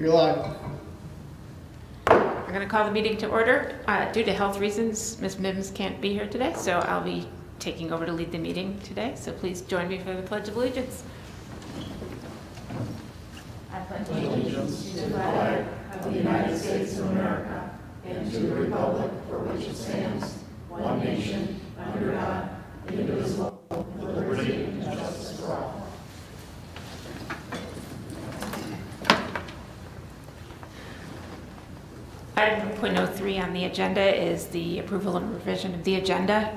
You're live. I'm going to call the meeting to order. Due to health reasons, Ms. Mims can't be here today, so I'll be taking over to lead the meeting today. So please join me for the Pledge of Allegiance. I pledge allegiance to the flag of the United States of America and to the republic for which it stands, one nation, under God, indivisible, with liberty and justice for all. Item 1.03 on the agenda is the approval and revision of the agenda.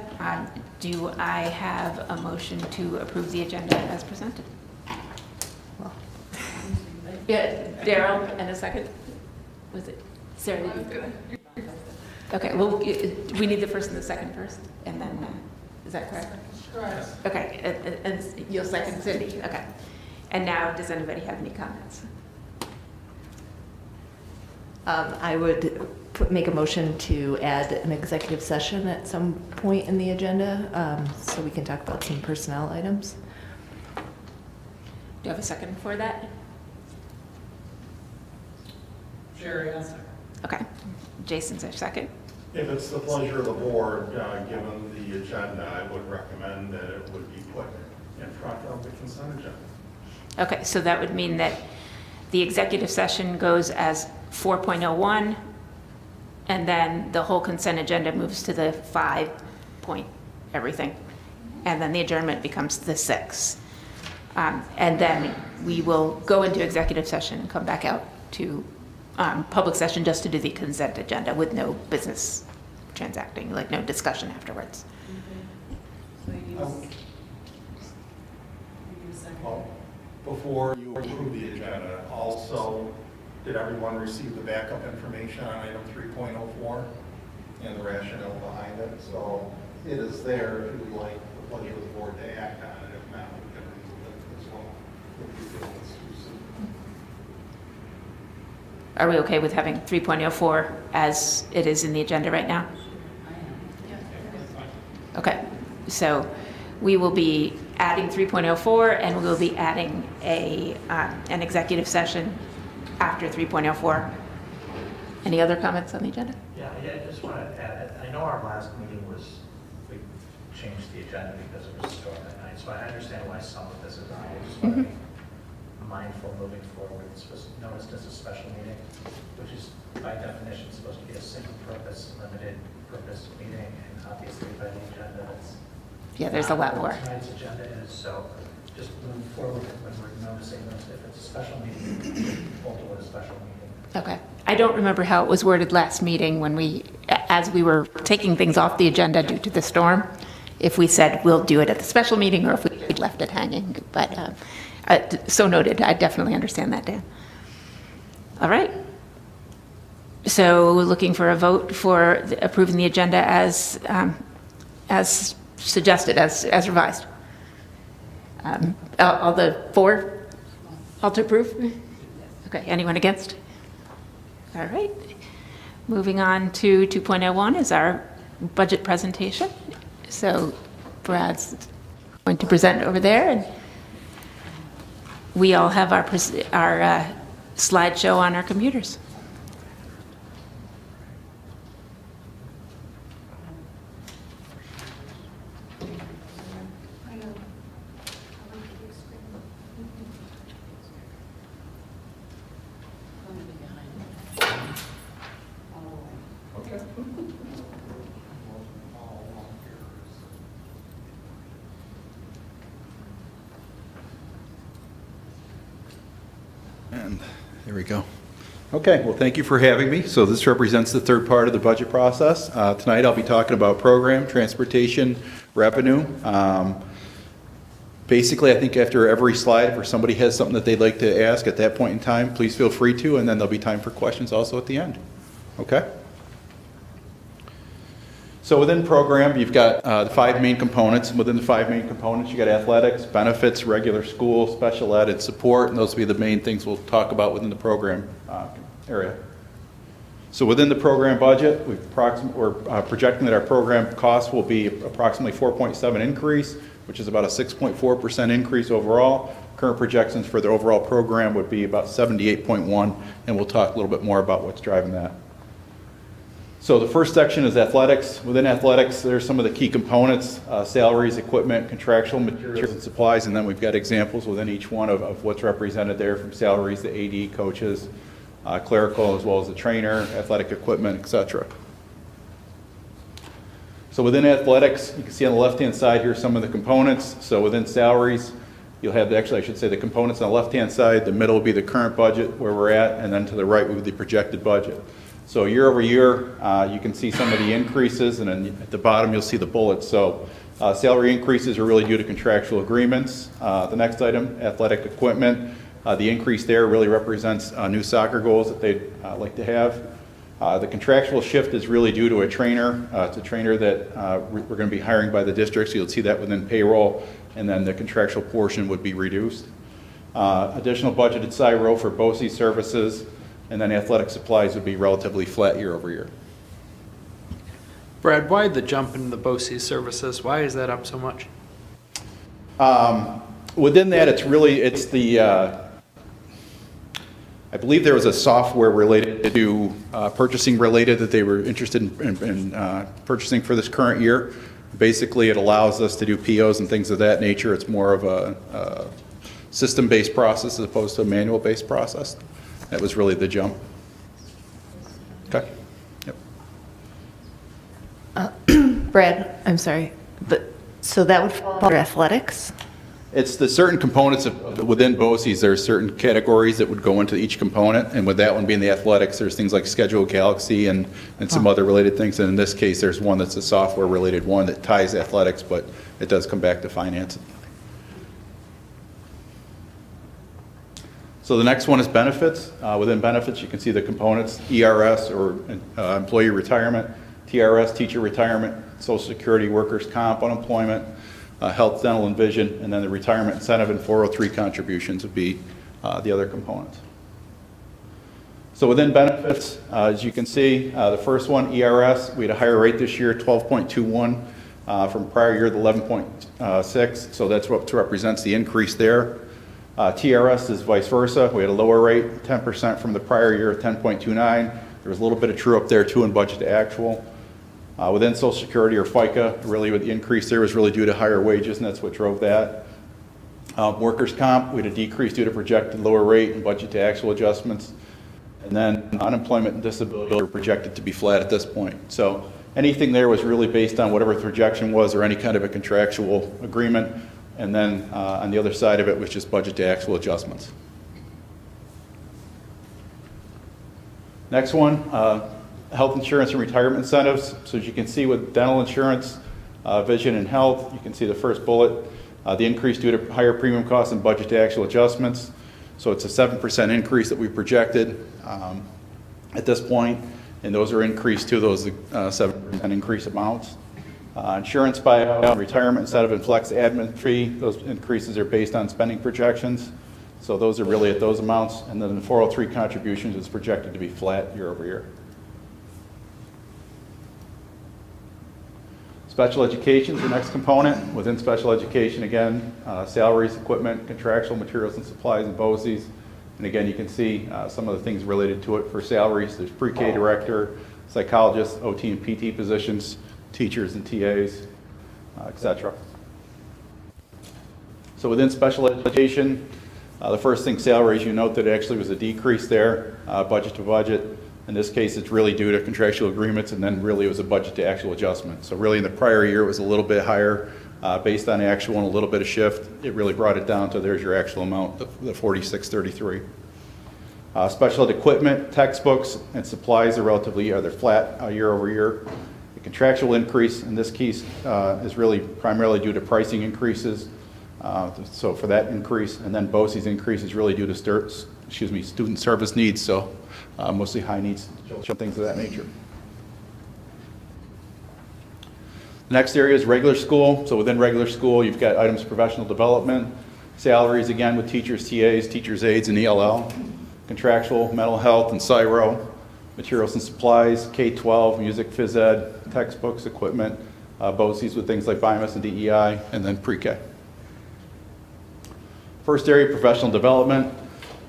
Do I have a motion to approve the agenda as presented? Well, yeah, Daryl, and a second? Was it Sarah? Okay, well, we need the first and the second first, and then, is that correct? Correct. Okay, and you'll second Cindy, okay. And now, does anybody have any comments? I would make a motion to add an executive session at some point in the agenda so we can talk about some personnel items. Do you have a second for that? Sherry, I'll second. Okay. Jason's our second. If it's the pleasure of the board, given the agenda, I would recommend that it would be put in front of the consent agenda. Okay, so that would mean that the executive session goes as 4.01, and then the whole consent agenda moves to the 5 point everything, and then the adjournment becomes the 6. And then we will go into executive session and come back out to public session just to do the consent agenda with no business transacting, like no discussion afterwards. Well, before you approve the agenda, also, did everyone receive the backup information on item 3.04 and the rationale behind it? So it is there if you would like the pleasure of the board to act on it. If not, we can remove it as well. If you feel it's too soon. Are we okay with having 3.04 as it is in the agenda right now? Okay, so we will be adding 3.04 and we will be adding an executive session after 3.04. Any other comments on the agenda? Yeah, I just want to add, I know our last meeting was, we changed the agenda because it was a storm that night, so I understand why some of this is on. I just want to be mindful moving forward. It's noticed as a special meeting, which is by definition supposed to be a single purpose, limited purpose meeting, and obviously by the agenda, it's Yeah, there's a lot more. tonight's agenda is, so just move forward when we're noticing those. If it's a special meeting, we'll do it a special meeting. Okay. I don't remember how it was worded last meeting when as we were taking things off the agenda due to the storm, if we said we'll do it at the special meeting or if we left it hanging. But so noted. I definitely understand that, Dan. All right. So looking for a vote for approving the agenda as suggested, as revised. All the four, all to approve? Okay, anyone against? All right. Moving on to 2.01 is our budget presentation. So Brad's going to present over there, and we all have our slideshow on our computers. And there we go. Okay, well, thank you for having me. So this represents the third part of the budget process. Tonight I'll be talking about program, transportation, revenue. Basically, I think after every slide, if somebody has something that they'd like to ask at that point in time, please feel free to, and then there'll be time for questions also at the end. Okay? So within program, you've got the 5 main components. And within the 5 main components, you got athletics, benefits, regular school, special ed, and support. And those will be the main things we'll talk about within the program area. So within the program budget, we're projecting that our program costs will be approximately 4.7 increase, which is about a 6.4% increase overall. Current projections for the overall program would be about 78.1, and we'll talk a little bit more about what's driving that. So the first section is athletics. Within athletics, there's some of the key components, salaries, equipment, contractual materials and supplies, and then we've got examples within each one of what's represented there, from salaries to AD, coaches, clerical, as well as the trainer, athletic equipment, etc. So within athletics, you can see on the left-hand side here some of the components. So within salaries, you'll have, actually I should say, the components on the left-hand side. The middle will be the current budget where we're at, and then to the right will be the projected budget. So year over year, you can see some of the increases, and then at the bottom you'll see the bullets. So salary increases are really due to contractual agreements. The next item, athletic equipment. The increase there really represents new soccer goals that they'd like to have. The contractual shift is really due to a trainer. It's a trainer that we're going to be hiring by the district, so you'll see that within payroll, and then the contractual portion would be reduced. Additional budgeted CIRO for BOCE services, and then athletic supplies would be relatively flat year over year. Brad, why the jump in the BOCE services? Why is that up so much? Within that, it's the, I believe there was a software related to purchasing related that they were interested in purchasing for this current year. Basically, it allows us to do POs and things of that nature. It's more of a system-based process as opposed to a manual-based process. That was really the jump. Okay. Yep. Brad, I'm sorry, so that would fall under athletics? It's the certain components within BOCES. There's certain categories that would go into each component, and with that one being the athletics, there's things like Schedule Galaxy and some other related things. And in this case, there's one that's a software-related one that ties athletics, but it does come back to finance. So the next one is benefits. Within benefits, you can see the components: ERS, or employee retirement, TRS, teacher retirement, Social Security, workers' comp, unemployment, health, dental, and vision, and then the retirement incentive and 403 contributions would be the other components. So within benefits, as you can see, the first one, ERS, we had a higher rate this year, 12.21 from prior year, the 11.6, so that's what represents the increase there. TRS is vice versa. We had a lower rate, 10% from the prior year, 10.29. There was a little bit of true up there too in budget to actual. Within Social Security, or FICA, really with the increase there was really due to higher wages, and that's what drove that. Workers' comp, we had a decrease due to projected lower rate and budget to actual adjustments. And then unemployment and disability were projected to be flat at this point. So anything there was really based on whatever the projection was or any kind of a contractual agreement. And then on the other side of it was just budget to actual adjustments. Next one, health insurance and retirement incentives. So as you can see with dental insurance, vision and health, you can see the first bullet, the increase due to higher premium costs and budget to actual adjustments. So it's a 7% increase that we projected at this point, and those are increased to those 7% increase amounts. Insurance buyout, retirement incentive, and flex admin fee, those increases are based on spending projections. So those are really at those amounts. And then the 403 contributions is projected to be flat year over year. Special education is the next component. Within special education, again, salaries, equipment, contractual materials and supplies, and BOCES. And again, you can see some of the things related to it for salaries. There's pre-K director, psychologists, OT and PT positions, teachers and TAs, etc. So within special education, the first thing, salaries, you note that it actually was a decrease there, budget to budget. In this case, it's really due to contractual agreements, and then really it was a budget to actual adjustment. So really in the prior year, it was a little bit higher based on actual and a little bit of shift. It really brought it down to there's your actual amount, the 4633. Special ed equipment, textbooks, and supplies are relatively they're flat year over year. The contractual increase in this case is really primarily due to pricing increases. So for that increase, and then BOCES increase is really due to student service needs, so mostly high needs, things of that nature. The next area is regular school. So within regular school, you've got items of professional development, salaries again with teachers, TAs, teachers' aides, and ELL, contractual, mental health, and CIRO, materials and supplies, K-12, music, phys ed, textbooks, equipment, BOCES with things like BIMUS and DEI, and then pre-K. First area, professional development.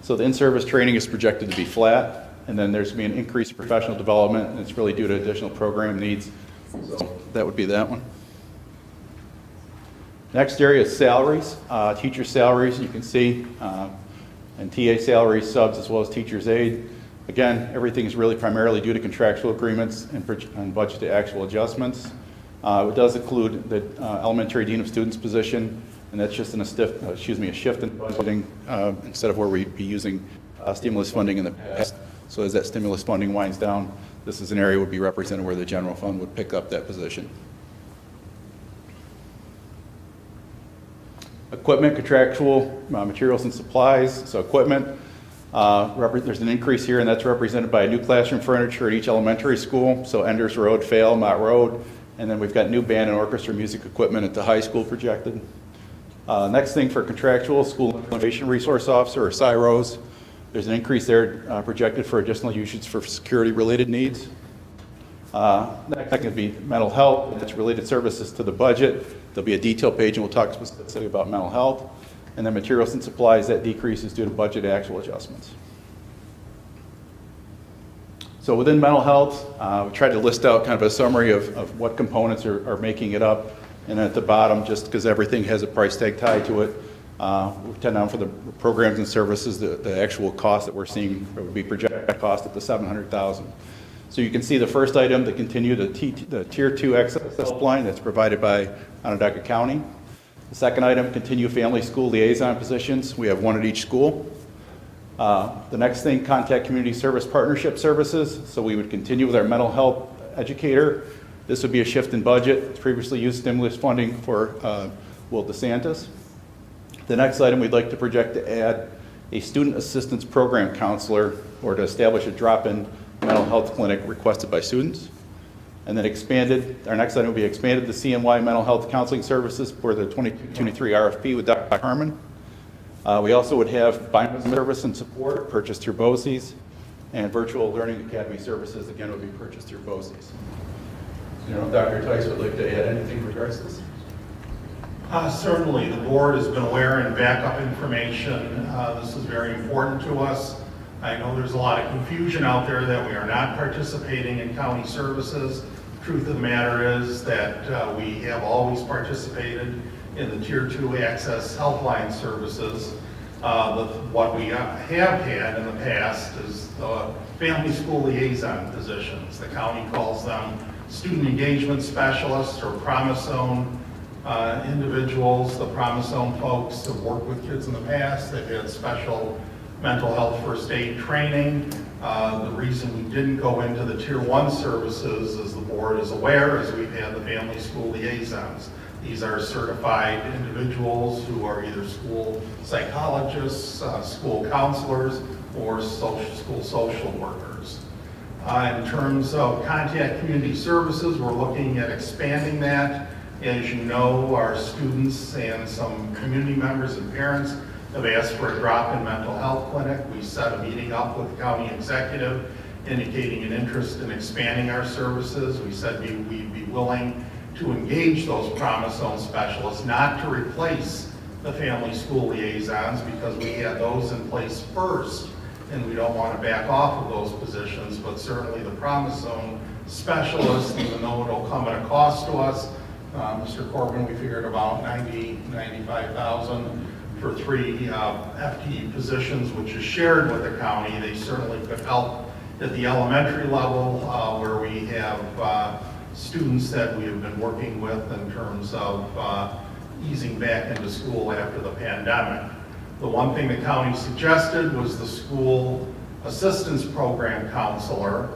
So the in-service training is projected to be flat, and then there's going to be an increase in professional development, and it's really due to additional program needs. So that would be that one. Next area is salaries. Teacher salaries, you can see, and TA salaries, subs, as well as teacher's aid. Again, everything is really primarily due to contractual agreements and budget to actual adjustments. It does include the elementary dean of students position, and that's just a shift in budgeting instead of where we'd be using stimulus funding in the past. So as that stimulus funding winds down, this is an area would be represented where the general fund would pick up that position. Equipment, contractual, materials and supplies. So equipment, there's an increase here, and that's represented by new classroom furniture at each elementary school. So Enders Road, Fayetteville, Mott Road, and then we've got new band and orchestra music equipment at the high school projected. Next thing for contractual, School Information Resource Officer, or SIROs. There's an increase there projected for additional usage for security-related needs. Next thing would be mental health, and it's related services to the budget. There'll be a detail page, and we'll talk specifically about mental health. And then materials and supplies, that decrease is due to budget actual adjustments. So within mental health, we tried to list out kind of a summary of what components are making it up. And at the bottom, just because everything has a price tag tied to it, we tend down for the programs and services, the actual cost that we're seeing would be projected cost at the $700,000. So you can see the first item, the Tier 2 access helpline that's provided by Onondaga County. The second item, continue family school liaison positions. We have one at each school. The next thing, contact community service partnership services. So we would continue with our mental health educator. This would be a shift in budget. It's previously used stimulus funding for Will DeSantis. The next item, we'd like to project to add a student assistance program counselor or to establish a drop-in mental health clinic requested by students. And then our next item would be expanded the CNY mental health counseling services for the 2023 RFP with Dr. Harmon. We also would have BIMUS service and support purchased through BOCES, and virtual learning academy services, again, would be purchased through BOCES. You know, Dr. Tice would like to add anything in regards to this? Certainly, the board has been aware and backup information. This is very important to us. I know there's a lot of confusion out there that we are not participating in county services. Truth of the matter is that we have always participated in the Tier 2 access helpline services. What we have had in the past is the family school liaison positions. The county calls them student engagement specialists or Promise Zone individuals. The Promise Zone folks have worked with kids in the past. They've had special mental health first aid training. The reason we didn't go into the Tier 1 services, as the board is aware, is we've had the family school liaisons. These are certified individuals who are either school psychologists, school counselors, or school social workers. In terms of contact community services, we're looking at expanding that. As you know, our students and some community members and parents have asked for a drop-in mental health clinic. We set a meeting up with the county executive indicating an interest in expanding our services. We said we'd be willing to engage those Promise Zone specialists, not to replace the family school liaisons, because we had those in place first, and we don't want to back off of those positions, but certainly the Promise Zone specialists, even though it'll come at a cost to us, Mr. Corbin, we figured about $95,000 for 3 FTE positions, which is shared with the county. They certainly could help at the elementary level where we have students that we have been working with in terms of easing back into school after the pandemic. The one thing the county suggested was the school assistance program counselor,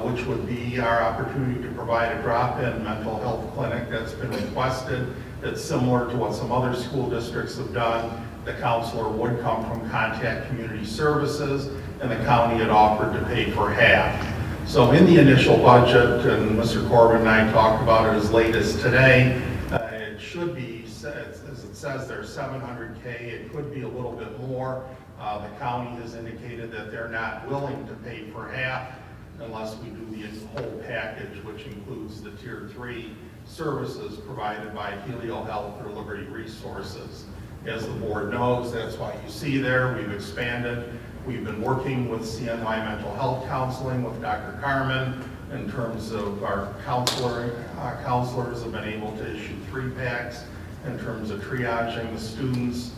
which would be our opportunity to provide a drop-in mental health clinic that's been requested. It's similar to what some other school districts have done. The counselor would come from contact community services, and the county had offered to pay for half. So in the initial budget, and Mr. Corbin and I talked about it as late as today, it should be, as it says there, $700K. It could be a little bit more. The county has indicated that they're not willing to pay for half. unless we do the whole package, which includes the Tier 3 services provided by Helio Health or Liberty Resources. As the board knows, that's why you see there, we've expanded. We've been working with CNY Mental Health Counseling with Dr. Carmen in terms of our counselors have been able to issue 3-packs in terms of triaging the students.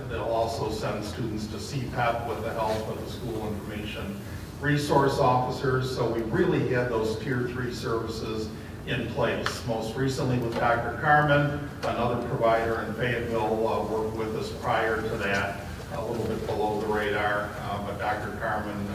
They'll also send students to CPEP with the help of the school information resource officers. So we really had those Tier 3 services in place. Most recently with Dr. Carmen, another provider in Fayetteville worked with us prior to that, a little bit below the radar, but Dr. Carmen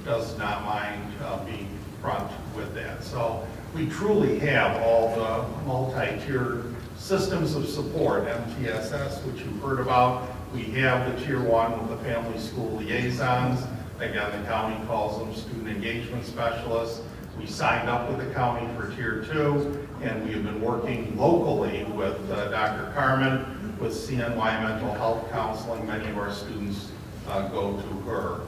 does not mind being front with that. So we truly have all the multi-tier systems of support, MTSS, which you've heard about. We have the Tier 1 with the family school liaisons. Again, the county calls them student engagement specialists. We signed up with the county for Tier 2, and we have been working locally with Dr. Carmen, with CNY Mental Health Counseling. Many of our students go to her.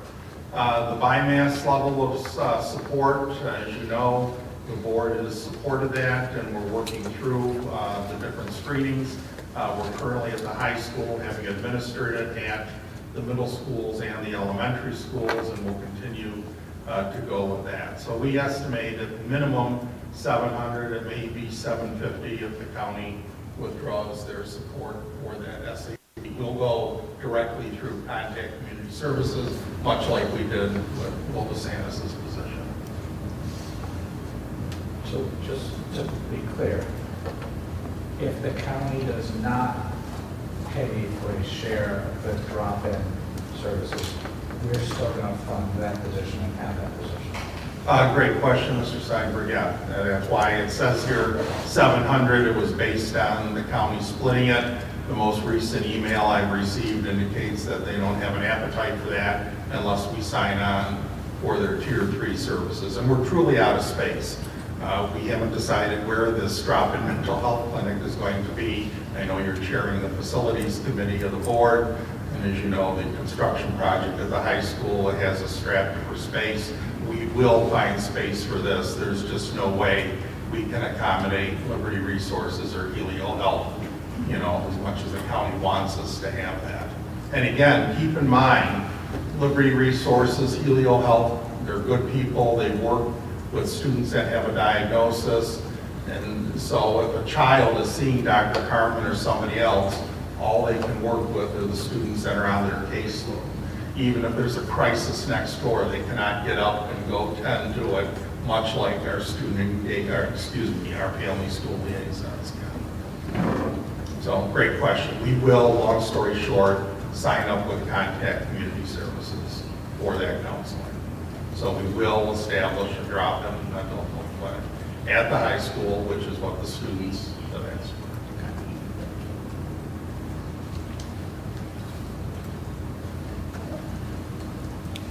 The BIMAS level of support, as you know, the board has supported that, and we're working through the different screenings. We're currently at the high school, having administered it at the middle schools and the elementary schools, and we'll continue to go with that. So we estimate at minimum 700, it may be 750 if the county withdraws their support for that SAP. We'll go directly through Contact Community Services, much like we did with Will DeSantis' position. So just to be clear, if the county does not pay for a share of the drop-in services, we're still going to fund that position and have that position? Great question, Mr. Steinberg. Yeah, that's why it says here 700. It was based on the county splitting it. The most recent email I've received indicates that they don't have an appetite for that unless we sign on for their Tier 3 services. And we're truly out of space. We haven't decided where this drop-in mental health clinic is going to be. I know you're chairing the facilities committee of the board. And as you know, the construction project at the high school, it has a strap for space. We will find space for this. There's just no way we can accommodate Liberty Resources or Helio Health, you know, as much as the county wants us to have that. And again, keep in mind, Liberty Resources, Helio Health, they're good people. They work with students that have a diagnosis. And so if a child is seeing Dr. Carmen or somebody else, all they can work with are the students that are on their caseload. Even if there's a crisis next door, they cannot get up and go tend to it, much like our our family school liaisons can. So, great question. We will, long story short, sign up with Contact Community Services for that counseling. So we will establish a drop-in mental health clinic at the high school, which is what the students have asked for.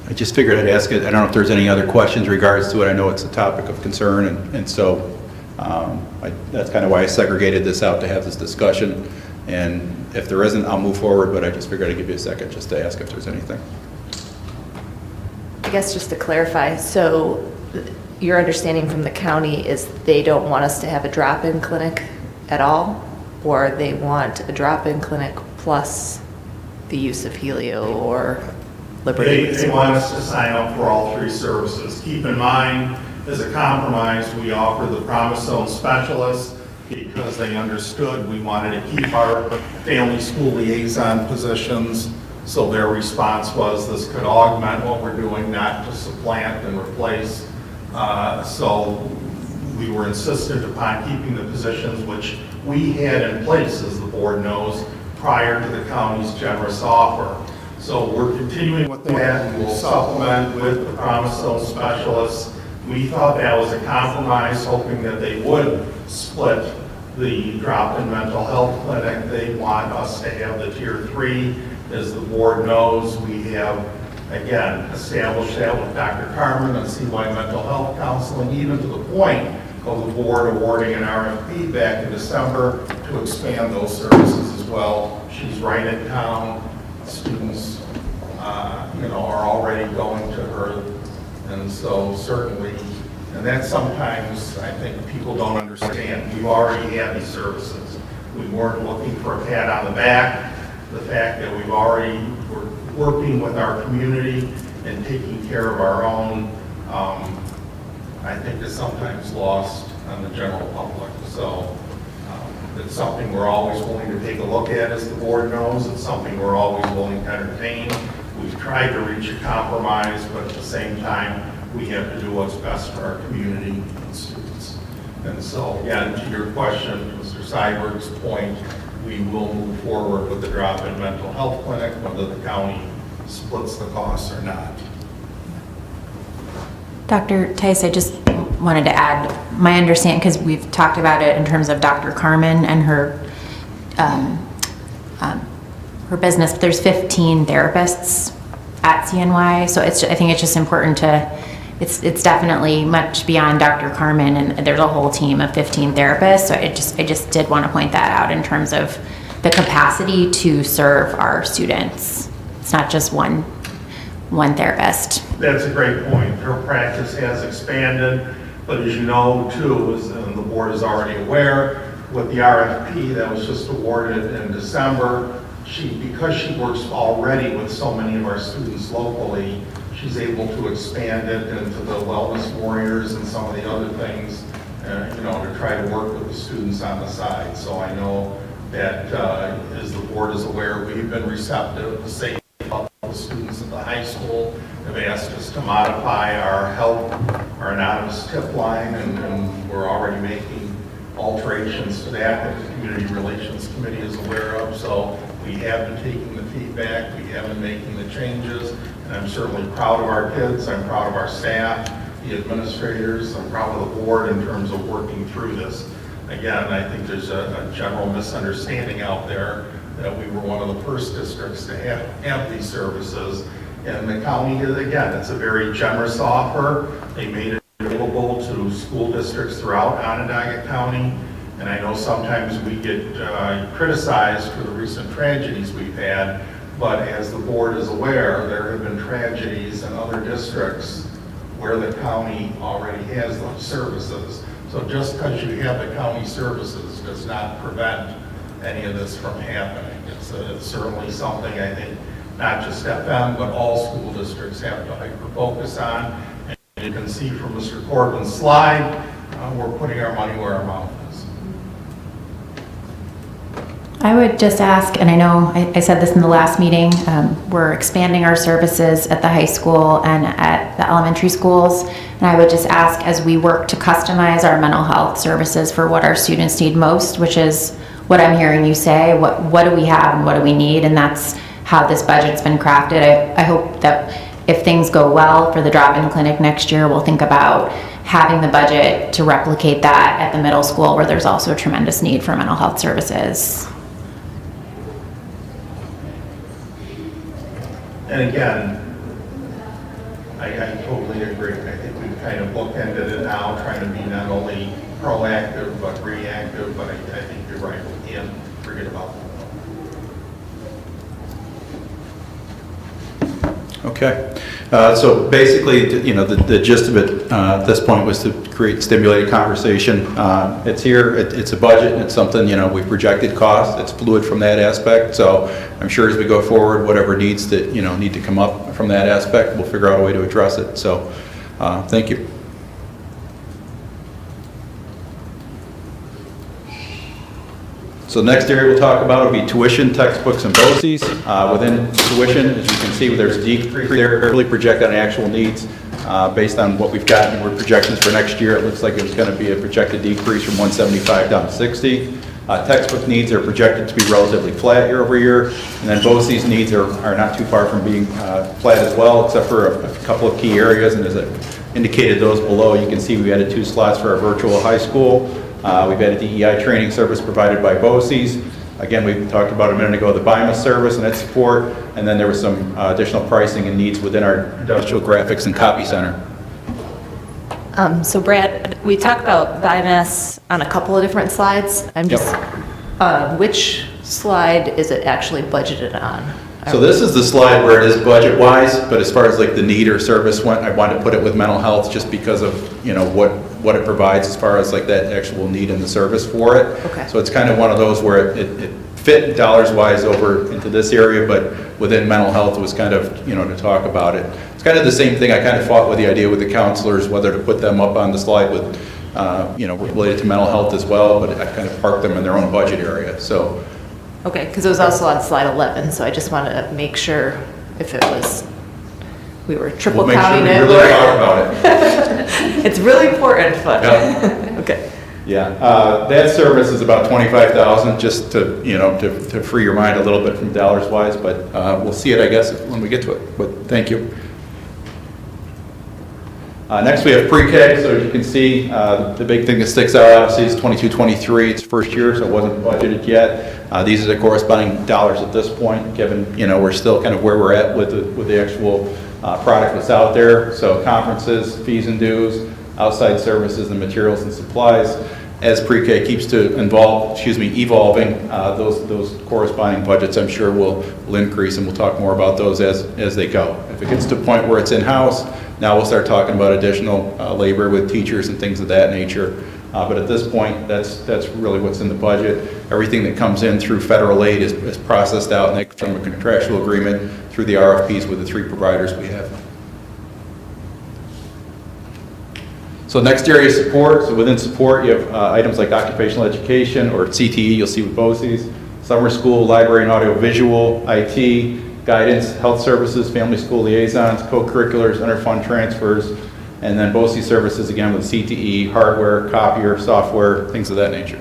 I just figured I'd ask it. I don't know if there's any other questions in regards to it. I know it's a topic of concern, and so that's kind of why I segregated this out to have this discussion. And if there isn't, I'll move forward, but I just figured I'd give you a second just to ask if there's anything. I guess just to clarify, so your understanding from the county is they don't want us to have a drop-in clinic at all, or they want a drop-in clinic plus the use of Helio or Liberty? They want us to sign up for all 3 services. Keep in mind, as a compromise, we offer the Promise Zone specialists because they understood we wanted to keep our family school liaison positions. So their response was this could augment what we're doing, not to supplant and replace. So we were insistent upon keeping the positions which we had in place, as the board knows, prior to the county's generous offer. So we're continuing with that, and we'll supplement with the Promise Zone specialists. We thought that was a compromise, hoping that they would split the drop-in mental health clinic. They want us to have the Tier 3. As the board knows, we have, again, established that with Dr. Carmen and CY Mental Health Counseling, even to the point of the board awarding an RFP back in December to expand those services as well. She's right in town. Students, are already going to her And so certainly, and that sometimes I think people don't understand. We've already had these services. We weren't looking for a pat on the back. The fact that we're working with our community and taking care of our own, I think is sometimes lost on the general public. So it's something we're always willing to take a look at, as the board knows. It's something we're always willing to entertain. We've tried to reach a compromise, but at the same time, we have to do what's best for our community and students. And so, again, to your question, Mr. Seibert's point, we will move forward with the drop-in mental health clinic, whether the county splits the costs or not. Dr. Tice, I just wanted to add my understanding, because we've talked about it in terms of Dr. Carmen and her business. There's 15 therapists at CNY, so I think it's just important to. It's definitely much beyond Dr. Carmen, and there's a whole team of 15 therapists. So I just did want to point that out in terms of the capacity to serve our students. It's not just one therapist. That's a great point. Her practice has expanded, but as you know, too, and the board is already aware, with the RFP that was just awarded in December, because she works already with so many of our students locally, she's able to expand it into the wellness warriors and some of the other things, to try to work with the students on the side. So I know that, as the board is aware, we've been receptive. The same students at the high school have asked us to modify our anonymous tip line, and we're already making alterations to that the Community Relations Committee is aware of. So we have been taking the feedback, we have been making the changes, and I'm certainly proud of our kids, I'm proud of our staff, the administrators, I'm proud of the board in terms of working through this. Again, I think there's a general misunderstanding out there that we were one of the first districts to have these services. And the county, again, it's a very generous offer. They made it available to school districts throughout Onondaga County. And I know sometimes we get criticized for the recent tragedies we've had, but as the board is aware, there have been tragedies in other districts where the county already has those services. So just because you have the county services does not prevent any of this from happening. It's certainly something I think not just FM, but all school districts have to hyper-focus on. And you can see from Mr. Corbin's slide, we're putting our money where our mouth is. I would just ask, and I know I said this in the last meeting, we're expanding our services at the high school and at the elementary schools. And I would just ask, as we work to customize our mental health services for what our students need most, which is what I'm hearing you say, what do we have and what do we need? And that's how this budget's been crafted. I hope that if things go well for the drop-in clinic next year, we'll think about having the budget to replicate that at the middle school, where there's also a tremendous need for mental health services. And again, I totally agree. I think we've kind of bookended it now, trying to be not only proactive but reactive, but I think you're right, we can't forget about that. Okay. So basically, the gist of it at this point was to stimulate a conversation. It's here, it's a budget, and it's something, we've projected costs. It's fluid from that aspect. So I'm sure as we go forward, whatever needs to, need to come up from that aspect, we'll figure out a way to address it. So thank you. So the next area we'll talk about will be tuition, textbooks, and BOCES. Within tuition, as you can see, there's a decrease there, really project on actual needs. Based on what we've gotten, we're projections for next year, it looks like it's going to be a projected decrease from 175 down to 60. Textbook needs are projected to be relatively flat year over year, and then BOCES needs are not too far from being flat as well, except for a couple of key areas. And as I indicated those below, you can see we added 2 slots for our virtual high school. We've added the EI training service provided by BOCES. Again, we talked about a minute ago the BIMA service and its support, and then there was some additional pricing and needs within our industrial graphics and copy center. So Brad, we talked about BIMAS on a couple of different slides. I'm just, which slide is it actually budgeted on? So this is the slide where it is budget-wise, but as far as like the need or service went, I wanted to put it with mental health just because of, what it provides as far as like that actual need and the service for it. Okay. So it's kind of one of those where it fit dollars-wise over into this area, but within mental health was kind of, to talk about it. It's kind of the same thing. I kind of fought with the idea with the counselors, whether to put them up on the slide with, related to mental health as well, but I kind of parked them in their own budget area, so. Okay, because it was also on slide 11, so I just wanted to make sure if it was, we were triple We'll make sure counting we it. really talk about it. It's really important, but, Yeah. okay. Yeah, that service is about 25,000, just to, to free your mind a little bit from dollars wise, but we'll see it, I guess, when we get to it, but thank you. Next we have pre-K, so as you can see, the big thing that sticks out obviously is 22-23, it's first year, so it wasn't budgeted yet. These are the corresponding dollars at this point, given, we're still kind of where we're at with the actual product that's out there. So conferences, fees and dues, outside services and materials and supplies. As pre-K keeps to evolving, those corresponding budgets I'm sure will increase, and we'll talk more about those as they go. If it gets to a point where it's in-house, now we'll start talking about additional labor with teachers and things of that nature. But at this point, that's really what's in the budget. Everything that comes in through federal aid is processed out from a contractual agreement through the RFPs with the 3 providers we have. So next area is support. So within support, you have items like occupational education, or CTE, you'll see with BOCES, summer school, library and audiovisual, IT, guidance, health services, family school liaisons, co-curriculars, interfund transfers, and then BOCES services again with CTE, hardware, copier, software, things of that nature.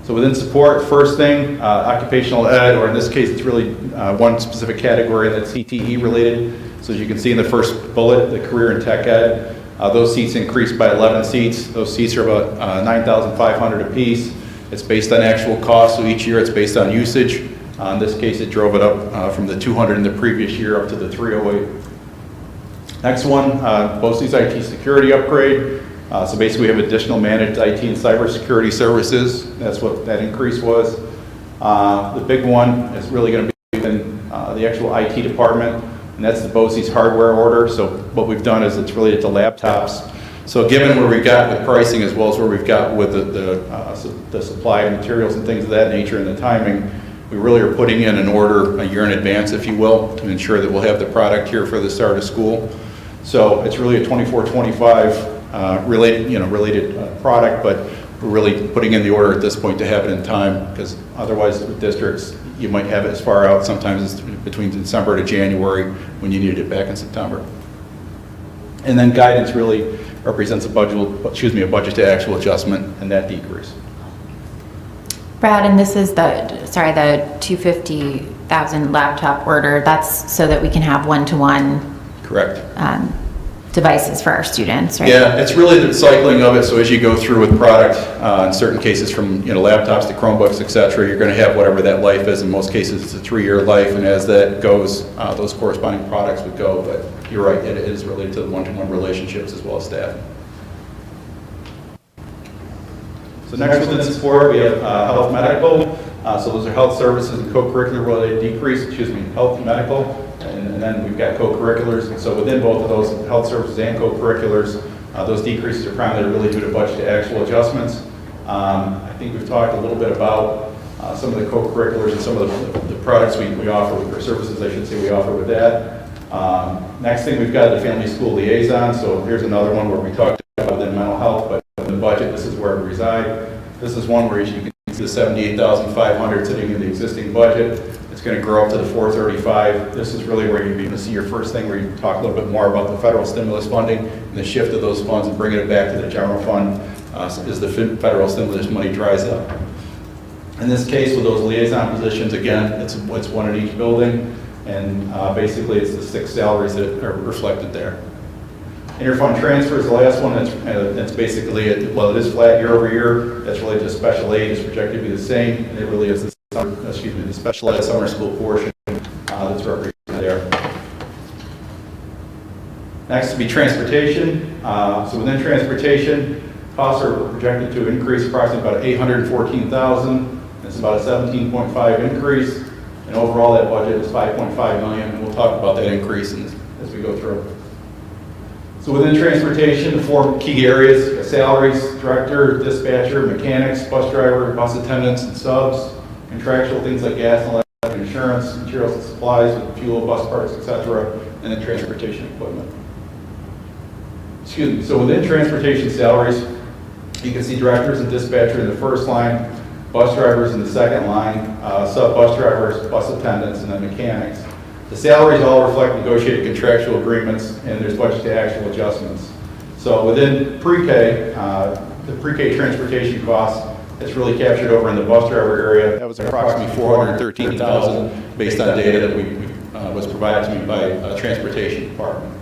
So within support, first thing, occupational ed, or in this case, it's really one specific category that's CTE related. So as you can see in the first bullet, the career and tech ed, those seats increased by 11 seats. Those seats are about 9,500 apiece. It's based on actual cost, so each year it's based on usage. In this case, it drove it up from the 200 in the previous year up to the 308. Next one, BOCES IT security upgrade. So basically we have additional managed IT and cybersecurity services. That's what that increase was. The big one is really going to be in the actual IT department, and that's the BOCES hardware order. So what we've done is it's related to laptops. So given where we've got with pricing as well as where we've got with the supply of materials and things of that nature and the timing, we really are putting in an order a year in advance, if you will, to ensure that we'll have the product here for the start of school. So it's really a 24-25 related product, but we're really putting in the order at this point to have it in time, because otherwise with districts, you might have it as far out, sometimes it's between December to January when you need it back in September. And then guidance really represents a budget to actual adjustment and that decrease. Brad, and this is the 250,000 laptop order, that's so that we can have one-to-one Correct. Devices for our students, right? Yeah, it's really the cycling of it. So as you go through with product, in certain cases from laptops to Chromebooks, et cetera, you're going to have whatever that life is. In most cases, it's a 3-year life, and as that goes, those corresponding products would go. But you're right, it is related to the one-to-one relationships as well as staff. So next within support, we have health medical. So those are health services and co-curricular related decrease, health and medical. And then we've got co-curriculars. And so within both of those, health services and co-curriculars, those decreases are primarily really due to budget to actual adjustments. I think we've talked a little bit about some of the co-curriculars and some of the products we offer, or services I should say we offer with that. Next thing we've got the family school liaison. So here's another one where we talked about within mental health, but in the budget, this is where we reside. This is one where you can see the 78,500 sitting in the existing budget. It's going to grow up to the 435. This is really where you're going to see your first thing where you talk a little bit more about the federal stimulus funding and the shift of those funds and bringing it back to the general fund as the federal stimulus money dries up. In this case, with those liaison positions, again, it's one in each building, and basically it's the 6 salaries that are reflected there. Interfund transfer is the last one. That's basically it. Well, it is flat year over year. That's related to special aid. It's projected to be the same, and it really is the special ed summer school portion that's represented there. Next will be transportation. So within transportation, costs are projected to increase approximately about $814,000. It's about a 17.5 increase. And And overall, that budget is $5.5 million, and we'll talk about that increase as we go through. So within transportation, the 4 key areas: salaries, director, dispatcher, mechanics, bus driver, bus attendants, and subs; contractual things like gas and electric, insurance, materials and supplies, fuel, bus parts, etc., and then transportation equipment. Excuse me. So within transportation salaries, you can see directors and dispatcher in the first line, bus drivers in the second line, sub-bus drivers, bus attendants, and then mechanics. The salaries all reflect negotiated contractual agreements, and there's budget to actual adjustments. So within pre-K, the pre-K transportation costs, it's really captured over in the bus driver area. That was approximately $413,000 based on data that was provided to me by transportation department.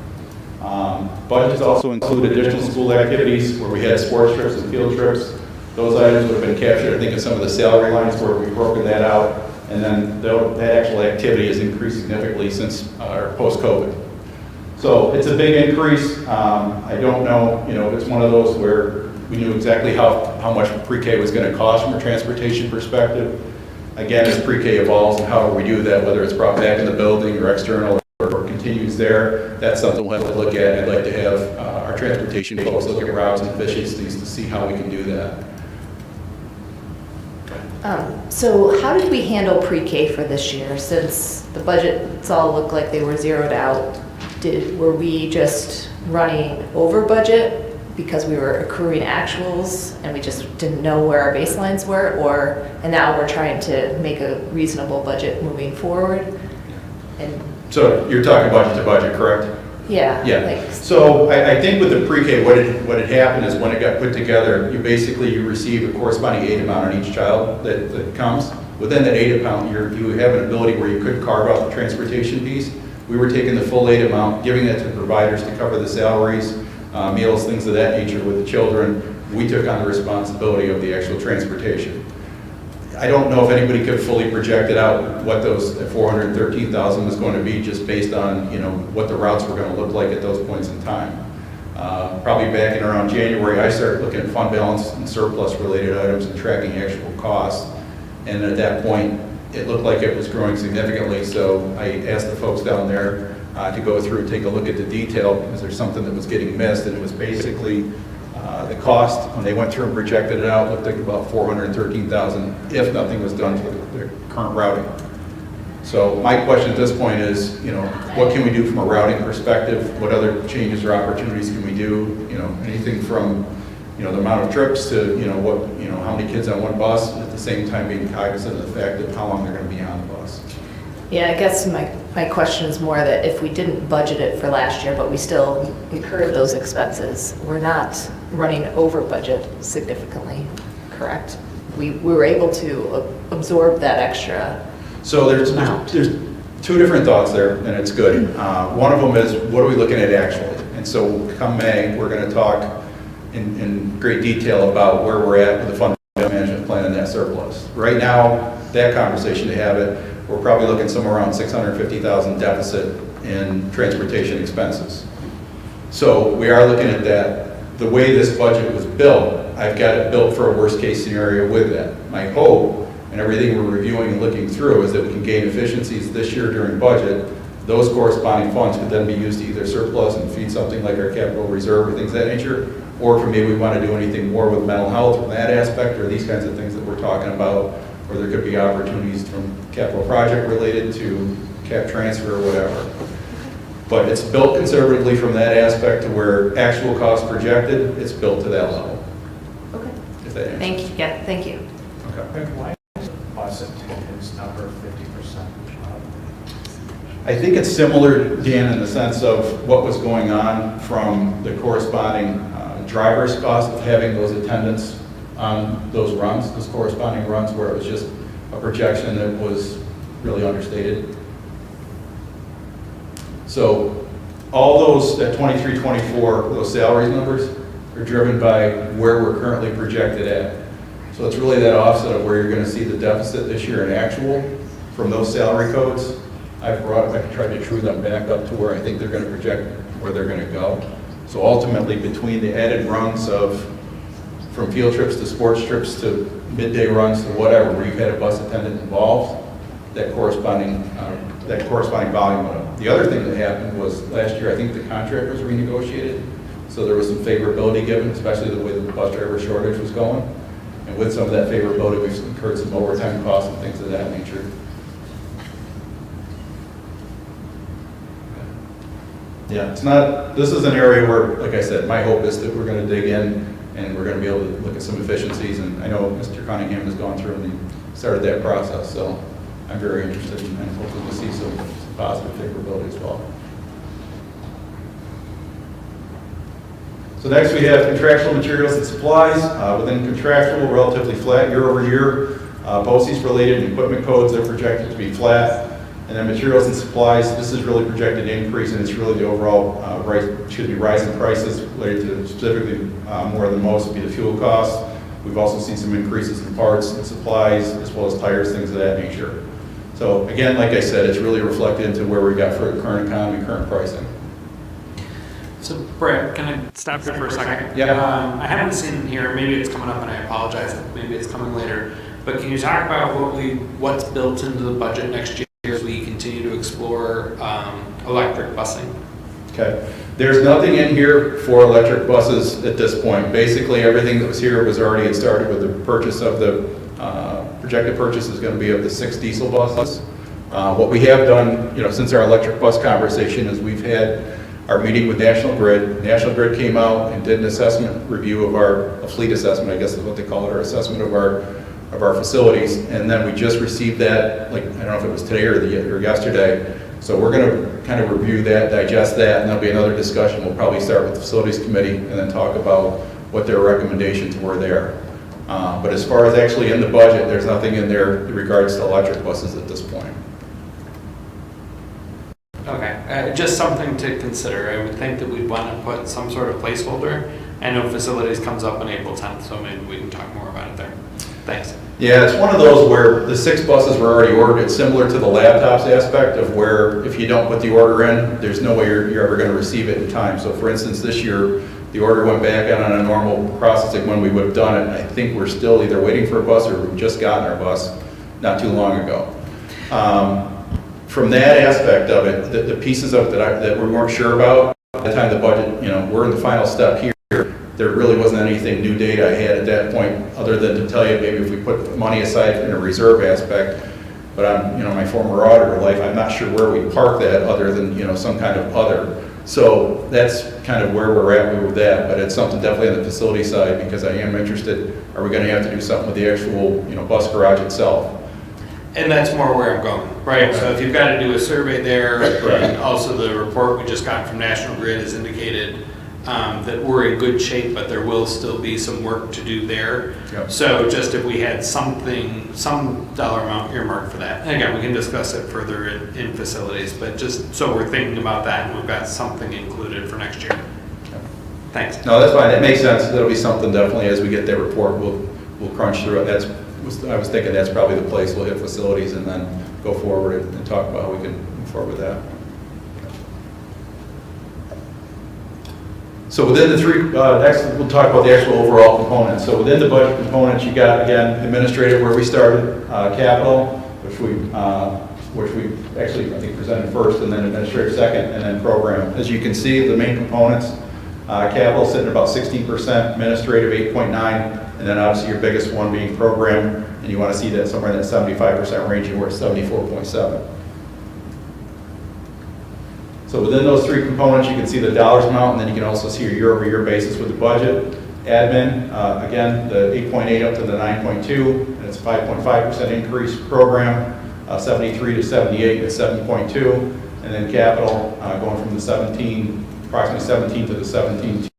Budgets also include additional school activities where we had sports trips and field trips. Those items would have been captured, I think, in some of the salary lines where we've broken that out. And then that actual activity has increased significantly since post-COVID. So it's a big increase. I don't know, it's one of those where we knew exactly how much pre-K was going to cost from a transportation perspective. Again, as pre-K evolves and however we do that, whether it's brought back in the building or external or continues there, that's something we'll have to look at. I'd like to have our transportation folks look at routes and efficiencies to see how we can do that. So how did we handle pre-K for this year? Since the budgets all looked like they were zeroed out, were we just running over budget because we were accruing actuals and we just didn't know where our baselines were, and now we're trying to make a reasonable budget moving forward? And So you're talking budget to budget, correct? yeah. Yeah. So I think with the pre-K, what had happened is when it got put together, you receive a corresponding aid amount on each child that comes. Within that aid amount, you have an ability where you could carve out the transportation piece. We were taking the full aid amount, giving that to providers to cover the salaries, meals, things of that nature with the children. We took on the responsibility of the actual transportation. I don't know if anybody could fully project it out what those $413,000 was going to be just based on what the routes were going to look like at those points in time. Probably back in around January, I started looking at fund balance and surplus related items and tracking actual costs. And at that point, it looked like it was growing significantly. So I asked the folks down there to go through and take a look at the detail because there's something that was getting missed, and it was basically the cost, when they went through and projected it out, looked like about $413,000 if nothing was done to the current routing. So my question at this point is, what can we do from a routing perspective? What other changes or opportunities can we do? Anything from, the amount of trips to, how many kids on one bus, at the same time being cognizant of the fact of how long they're going to be on the bus. Yeah, I guess my question is more that if we didn't budget it for last year, but we still incurred those expenses, we're not running over budget significantly, correct? We were able to absorb that extra. So there's 2 different thoughts there, and it's good. One of them is, what are we looking at actually? And so come May, we're going to talk in great detail about where we're at with the fund management plan and that surplus. Right now, that conversation to have it, we're probably looking somewhere around $650,000 deficit in transportation expenses. So we are looking at that. The way this budget was built, I've got it built for a worst case scenario with that. My hope, and everything we're reviewing and looking through, is that we can gain efficiencies this year during budget. Those corresponding funds could then be used to either surplus and feed something like our capital reserve or things of that nature, or if maybe we want to do anything more with mental health from that aspect, or these kinds of things that we're talking about, or there could be opportunities from capital project related to cap transfer or whatever. But it's built conservatively from that aspect to where actual cost projected, it's built to that level. Okay. If that answers. Thank you. Yeah, thank you. Okay. Why is bus attendance number 50%? I think it's similar, Dan, in the sense of what was going on from the corresponding driver's cost of having those attendants on those runs, those corresponding runs where it was just a projection that was really understated. So all those, that 23, 24, those salaries numbers are driven by where we're currently projected at. So it's really that offset of where you're going to see the deficit this year in actual from those salary codes. I've tried to true them back up to where I think they're going to project where they're going to go. So ultimately, between the added runs of from field trips to sports trips to midday runs to whatever, where you've had a bus attendant involved, that corresponding volume went up. The other thing that happened was last year, I think the contract was renegotiated, so there was some favorability given, especially the way the bus driver shortage was going. And with some of that favorability, we've incurred some overtime costs and things of that nature. Yeah, it's not, this is an area where, like I said, my hope is that we're going to dig in and we're going to be able to look at some efficiencies. And I know Mr. Cunningham has gone through and started that process, so I'm very interested in and hoping to see some positive favorability as well. So next we have contractual materials and supplies. Within contractual, relatively flat year over year. BOCES related and equipment codes are projected to be flat. And then materials and supplies, this is really projected to increase, and it's really the overall rising prices related to specifically more than most would be the fuel costs. We've also seen some increases in parts and supplies as well as tires, things of that nature. So again, like I said, it's really reflected into where we got for the current economy, current pricing. So Brad, can I stop you for a second? Yeah. I haven't seen it here, maybe it's coming up and I apologize, maybe it's coming later. But can you talk about what's built into the budget next year as we continue to explore electric busing? Okay. There's nothing in here for electric buses at this point. Basically, everything that was here was already had started with the purchase of the projected purchase is going to be of the 6 diesel buses. What we have done, since our electric bus conversation is we've had our meeting with National Grid. National Grid came out and did an assessment review of a fleet assessment, I guess is what they call it, our assessment of our facilities. And then we just received that, like, I don't know if it was today or yesterday. So we're going to kind of review that, digest that, and there'll be another discussion. We'll probably start with the facilities committee and then talk about what their recommendations were there. But as far as actually in the budget, there's nothing in there in regards to electric buses at this point. Okay, just something to consider. I would think that we'd want to put some sort of placeholder. I know facilities comes up on April 10th, so maybe we can talk more about it there. Thanks. Yeah, it's one of those where the 6 buses were already ordered. It's similar to the laptops aspect of where if you don't put the order in, there's no way you're ever going to receive it in time. So for instance, this year, the order went back on a normal processing when we would have done it. I think we're still either waiting for a bus or we've just gotten our bus not too long ago. From that aspect of it, the pieces of it that we weren't sure about at the time the budget, we're in the final step here. There really wasn't anything new data I had at that point other than to tell you maybe if we put money aside in a reserve aspect. But I'm, my former auditor life, I'm not sure where we park that other than, some kind of other. So that's kind of where we're at with that, but it's something definitely on the facility side because I am interested, are we going to have to do something with the actual, bus garage itself? And that's more where I'm going, right? So if you've got to do a survey there, and also the report we just got from National Grid has indicated that we're in good shape, but there will still be some work to do there. Yep. So just if we had some dollar amount earmarked for that. And again, we can discuss it further in facilities, but just so we're thinking about that and we've got something included for next year. Yep. Thanks. No, that's fine. That makes sense. That'll be something definitely as we get that report, we'll crunch through it. I was thinking that's probably the place we'll hit facilities and then go forward and talk about how we can move forward with that. So within the three, next we'll talk about the actual overall components. So within the budget components, you got, again, administrative where we started, capital, which we actually, I think, presented first, and then administrative second, and then program. As you can see, the main components, capital sitting at about 16%, administrative 8.9%, and then obviously your biggest one being program, and you want to see that somewhere in that 75% range, and we're at 74.7%. So within those 3 components, you can see the dollars amount, and then you can also see your year-over-year basis with the budget. Admin, again, the 8.8 up to the 9.2, and it's a 5.5% increase. Program, 73 to 78 at 7.2, and then capital going from the approximately 17 to the 17.2.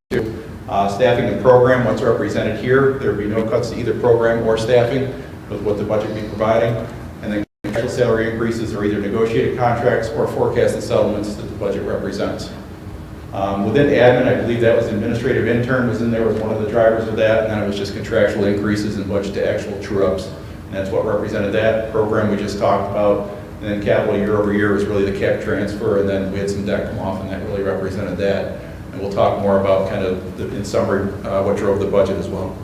Staffing the program, what's represented here, there would be no cuts to either program or staffing with what the budget would be providing. And then contractual salary increases are either negotiated contracts or forecasted settlements that the budget represents. Within admin, I believe that was administrative intern was in there was one of the drivers of that, and then it was just contractual increases in budget to actual true-ups, and that's what represented that. Program we just talked about, and then capital year over year was really the cap transfer, and then we had some debt come off, and that really represented that. And we'll talk more about kind of, in summary, what drove the budget as well.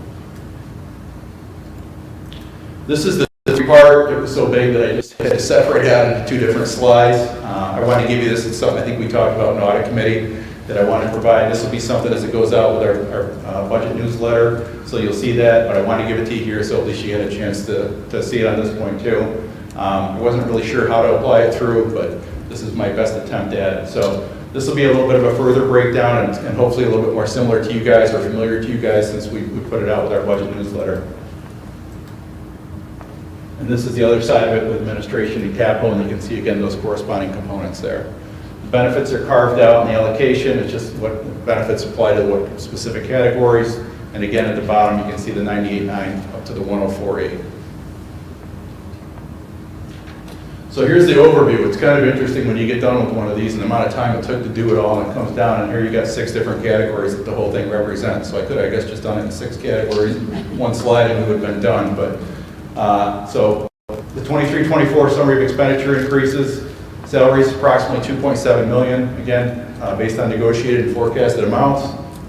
This is the This part, it was so big that I just had to separate it out into two different slides. I wanted to give you this, it's something I think we talked about in audit committee that I want to provide. This will be something as it goes out with our budget newsletter, so you'll see that, but I want to give it to you here so at least you had a chance to see it on this point too. I wasn't really sure how to apply it through, but this is my best attempt at it. So this will be a little bit of a further breakdown and hopefully a little bit more similar to you guys or familiar to you guys since we put it out with our budget newsletter. And this is the other side of it with administration and capital, and you can see again those corresponding components there. The benefits are carved out in the allocation. It's just what benefits apply to what specific categories. And again, at the bottom, you can see the 98.9 up to the 104.8. So here's the overview. It's kind of interesting when you get done with one of these and the amount of time it took to do it all, and it comes down, and here you got 6 different categories that the whole thing represents. So I could, I guess, just done it in 6 categories, one slide, and we would have been done. But so the 23-24 summary of expenditure increases. Salaries approximately $2.7 million, again, based on negotiated and forecasted amounts.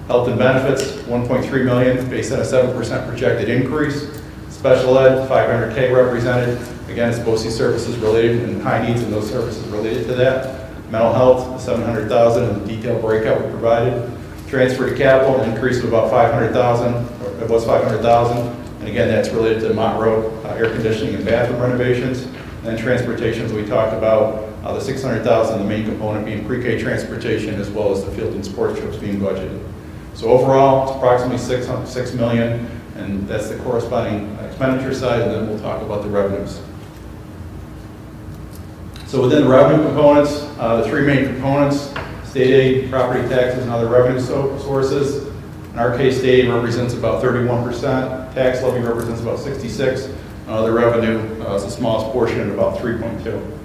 Health and benefits, $1.3 million, based on a 7% projected increase. Special ed, $500K represented. Again, it's BOCE services related and high needs and those services related to that. Mental health, $700,000 in the detailed breakout we provided. Transfer to capital, an increase of about $500,000, or it was $500,000. And again, that's related to Mott Road air conditioning and bathroom renovations. And then transportation, as we talked about, the $600,000, the main component being pre-K transportation, as well as the field and sports trips being budgeted. So overall, it's approximately $6 million, and that's the corresponding expenditure side, and then we'll talk about the revenues. So within the revenue components, the 3 main components, state aid, property taxes, and other revenue sources. In our case, state aid represents about 31%, tax levy represents about 66%, and other revenue is the smallest portion at about 3.2%.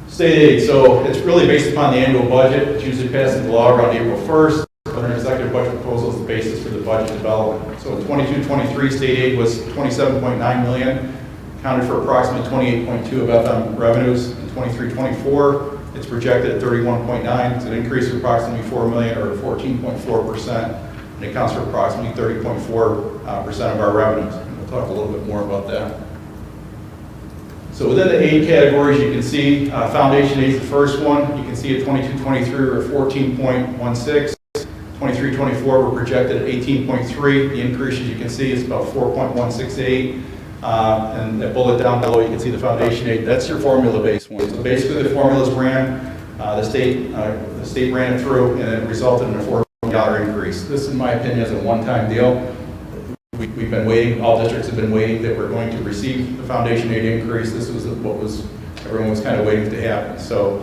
State aid, so it's really based upon the annual budget. It's usually passed into law around April 1st, but an executive budget proposal is the basis for the budget development. So in 22-23, state aid was $27.9 million, accounted for approximately 28.2% of FM revenues. In 23-24, it's projected at 31.9%. It's an increase of approximately $4 million or 14.4%, and it accounts for approximately 30.4% of our revenues. And we'll talk a little bit more about that. So within the aid categories, you can see foundation aid is the first one. You can see at 22-23 we're 14.16. 23-24 we're projected at 18.3. The increase, as you can see, is about 4.168. And that bullet down below, you can see the foundation aid. That's your formula-based one. So basically, the formulas ran, the state ran it through, and it resulted in a $4 million increase. This, in my opinion, is a one-time deal. We've been waiting, all districts have been waiting that we're going to receive the foundation aid increase. This was what everyone was kind of waiting to happen. So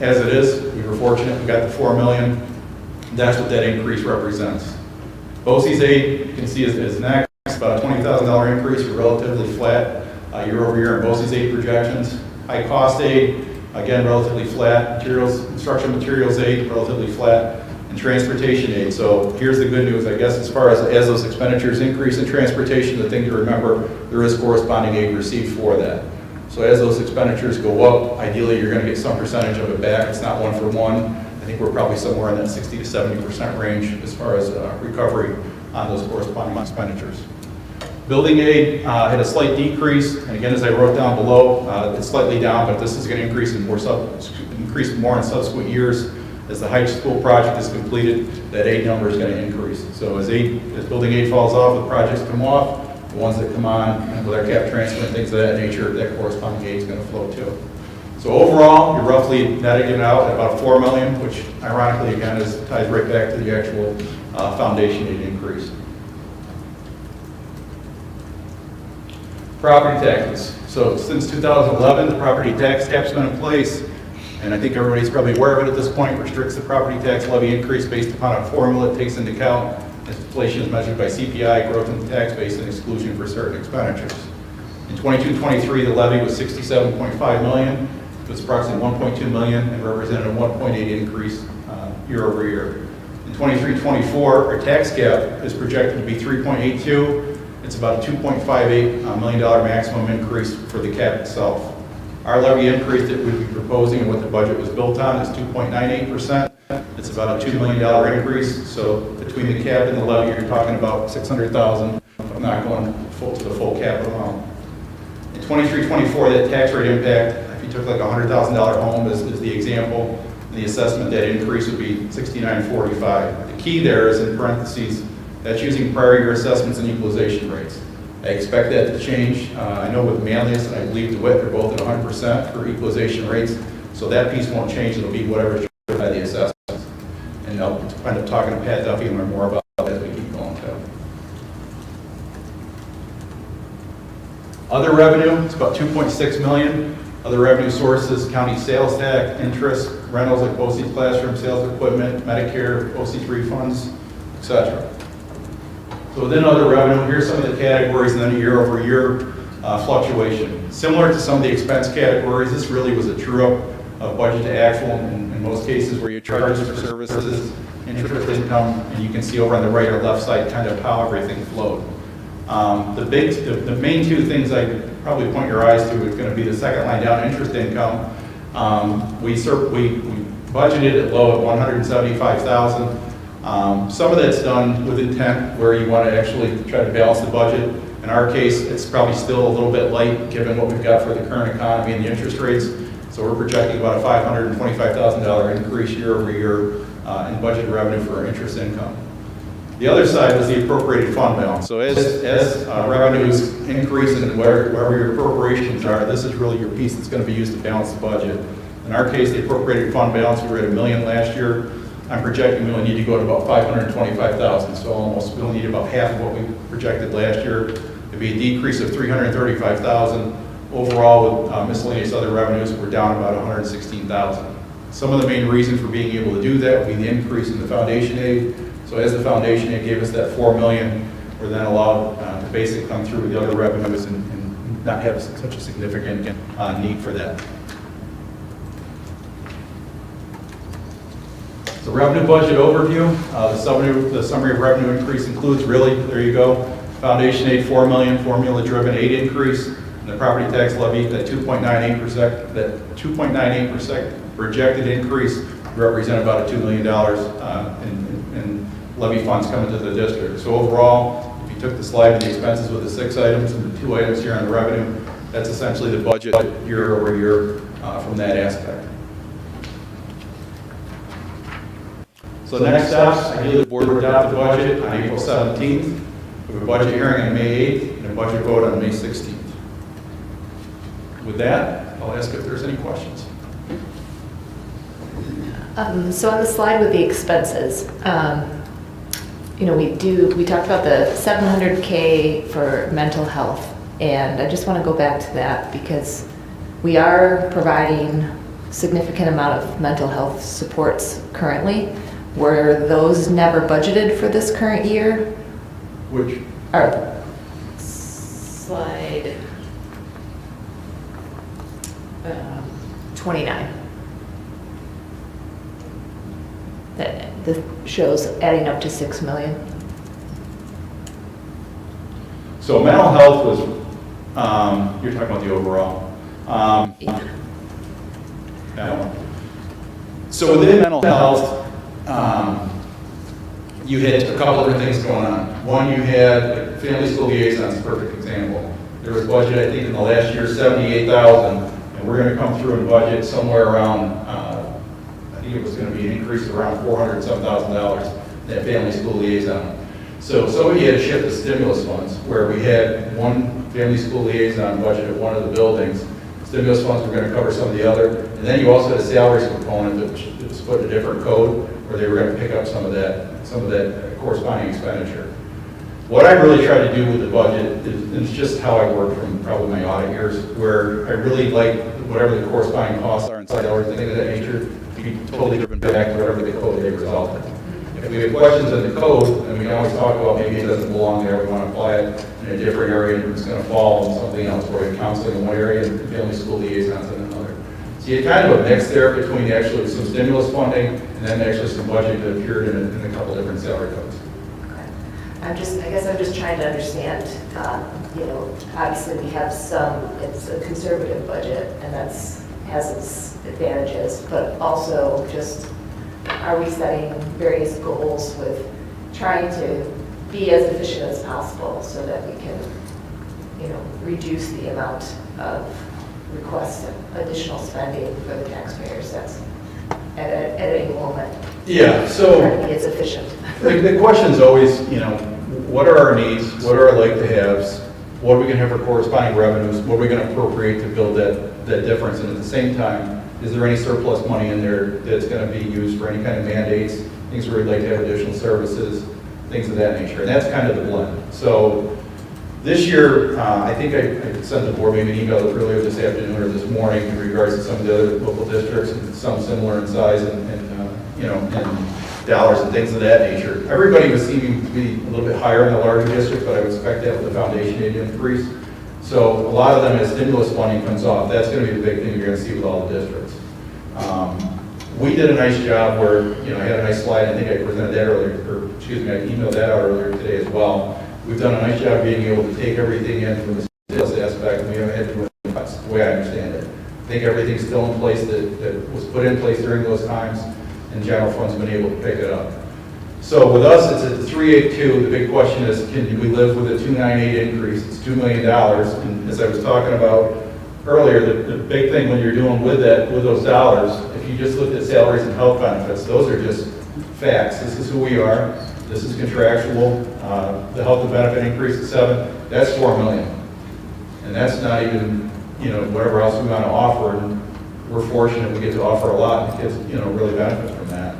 as it is, we were fortunate, we got the $4 million. That's what that increase represents. BOCE's aid, you can see is next, about a $20,000 increase. We're relatively flat year over year in BOCE's aid projections. High cost aid, again, relatively flat. Materials, construction materials aid, relatively flat. And transportation aid. So here's the good news, I guess, as far as those expenditures increase in transportation, the thing to remember, there is corresponding aid received for that. So as those expenditures go up, ideally you're going to get some percentage of it back. It's not one for one. I think we're probably somewhere in that 60 to 70% range as far as recovery on those corresponding expenditures. Building aid had a slight decrease, and again, as I wrote down below, it's slightly down, but this is going to increase more in subsequent years. As the high school project is completed, that aid number is going to increase. So as building aid falls off, the projects come off, the ones that come on, and with our cap transfer and things of that nature, that corresponding aid is going to flow too. So overall, you're roughly netting it out at about $4 million, which ironically, again, ties right back to the actual foundation aid increase. Property taxes. So since 2011, the property tax cap's been in place. And I think everybody's probably aware of it at this point, restricts the property tax levy increase based upon a formula that takes into account as inflation is measured by CPI, growth in the tax base, and exclusion for certain expenditures. In 22-23, the levy was $67.5 million. It was approximately $1.2 million and represented a 1.8 increase year over year. In 23-24, our tax cap is projected to be 3.82. It's about a $2.58 million maximum increase for the cap itself. Our levy increase that we'd be proposing and what the budget was built on is 2.98%. It's about a $2 million increase. So between the cap and the levy, you're talking about $600,000 not going to the full capital amount. In 23-24, that tax rate impact, if you took like a $100,000 home as the example, the assessment, that increase would be $69.45. The key there is in parentheses, that's using prior year assessments and equalization rates. I expect that to change. I know with Manlius and I believe DeWitt, they're both at 100% for equalization rates, so that piece won't change. It'll be whatever is by the assessments. And I'll end up talking to Pat Duffy and learn more about that as we keep going too. Other revenue, it's about $2.6 million. Other revenue sources, county sales tax, interest, rentals like BOCES classroom, sales equipment, Medicare, BOCES refunds, etc. So within other revenue, here's some of the categories and then a year-over-year fluctuation. Similar to some of the expense categories, this really was a true-up of budget to actual in most cases where you charge for services, interest income, and you can see over on the right or left side kind of how everything flowed. The main two things I probably point your eyes to is going to be the second line down, interest income. We budgeted it low at $175,000. Some of that's done with intent where you want to actually try to balance the budget. In our case, it's probably still a little bit light given what we've got for the current economy and the interest rates. So we're projecting about a $525,000 increase year over year in budget revenue for interest income. The other side was the appropriated fund balance. So as revenues increase and wherever your appropriations are, this is really your piece that's going to be used to balance the budget. In our case, the appropriated fund balance, we were at $1 million last year. I'm projecting we only need to go to about $525,000, so almost we'll need about half of what we projected last year. It'd be a decrease of $335,000. Overall, with miscellaneous other revenues, we're down about $116,000. Some of the main reason for being able to do that would be the increase in the foundation aid. So as the foundation aid gave us that $4 million, we're then allowed to basically come through with the other revenues and not have such a significant need for that. The revenue budget overview, the summary of revenue increase includes really, there you go, foundation aid $4 million, formula-driven aid increase, and the property tax levy, that 2.98%, that 2.98% projected increase represent about $2 million in levy funds coming to the district. So overall, if you took the slide of the expenses with the 6 items and the 2 items here on the revenue, that's essentially the budget year over year from that aspect. So next steps, ideally the board would adopt the budget on April 17th, we have a budget hearing on May 8th, and a budget vote on May 16th. With that, I'll ask if there's any questions. So on the slide with the expenses, you know, we talked about the $700K for mental health, and I just want to go back to that because we are providing significant amount of mental health supports currently. Were those never budgeted for this current year? Which? Slide 29. That shows adding up to $6 million. So mental health was, you're talking about the overall. That one. So within mental health, you had a couple different things going on. One, you had like, family school liaisons, perfect example. There was budget, I think, in the last year, $78,000, and we're going to come through and budget somewhere around, I think it was going to be an increase of around $400,000 that family school liaison. So somebody had to shift the stimulus funds, where we had one family school liaison budget at one of the buildings. Stimulus funds were going to cover some of the other, and then you also had a salaries component that was put in a different code, where they were going to pick up some of that corresponding expenditure. What I really try to do with the budget is, and it's just how I work from probably my audit years, where I really like whatever the corresponding costs are inside or things of that nature to be totally driven back to whatever the code they result in. If we have questions in the code, and we can always talk about maybe it doesn't belong there, we want to apply it in a different area, and it's going to fall in something else, where we have counseling in one area and family school liaisons in another. So you had kind of a mix there between actually some stimulus funding and then actually some budget that appeared in a couple different salary codes. I guess I'm just trying to understand, you know, obviously we have it's a conservative budget and has its advantages, but also just, are we setting various goals with trying to be as efficient as possible so that we can, reduce the amount of requests and additional spending for the taxpayers. That's at any moment. Yeah, so Trying to be as efficient. the question is always, what are our needs? What are our like-to-haves? What are we going to have for corresponding revenues? What are we going to appropriate to build that difference? And at the same time, is there any surplus money in there that's going to be used for any kind of mandates, things where we'd like to have additional services, things of that nature? And that's kind of the blend. So this year, I think I sent the board maybe an email earlier this afternoon or this morning in regards to some of the other local districts, and some similar in size and dollars and things of that nature. Everybody was seeming to be a little bit higher in the larger districts, but I would expect that with the foundation aid increase. So a lot of them, as stimulus funding comes off, that's going to be the big thing you're going to see with all the districts. We did a nice job where, I had a nice slide, I think I presented that earlier, or excuse me, I emailed that out earlier today as well. We've done a nice job being able to take everything in from the sales aspect, and we haven't had to do any cuts, the way I understand it. I think everything's still in place that was put in place during those times, and general fund's been able to pick it up. So with us, it's at the 382. The big question is, can we live with a 298 increase? It's $2 million, and as I was talking about earlier, the big thing when you're doing with those dollars, if you just looked at salaries and health benefits, those are just facts. This is who we are. This is contractual. The health and benefit increase of 7, that's $4 million. And that's not even, whatever else we want to offer. And we're fortunate we get to offer a lot, and kids, really benefit from that.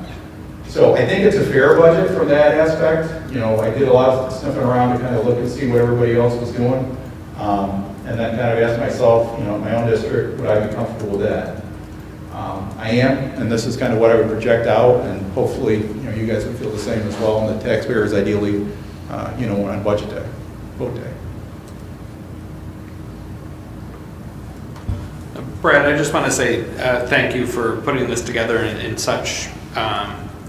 So I think it's a fair budget from that aspect. I did a lot of sniffing around to kind of look and see what everybody else was doing. And then kind of asked myself, in my own district, would I be comfortable with that? I am, and this is kind of what I would project out, and hopefully, you guys would feel the same as well, and the taxpayers ideally, on budget day, vote day. Brad, I just want to say thank you for putting this together in such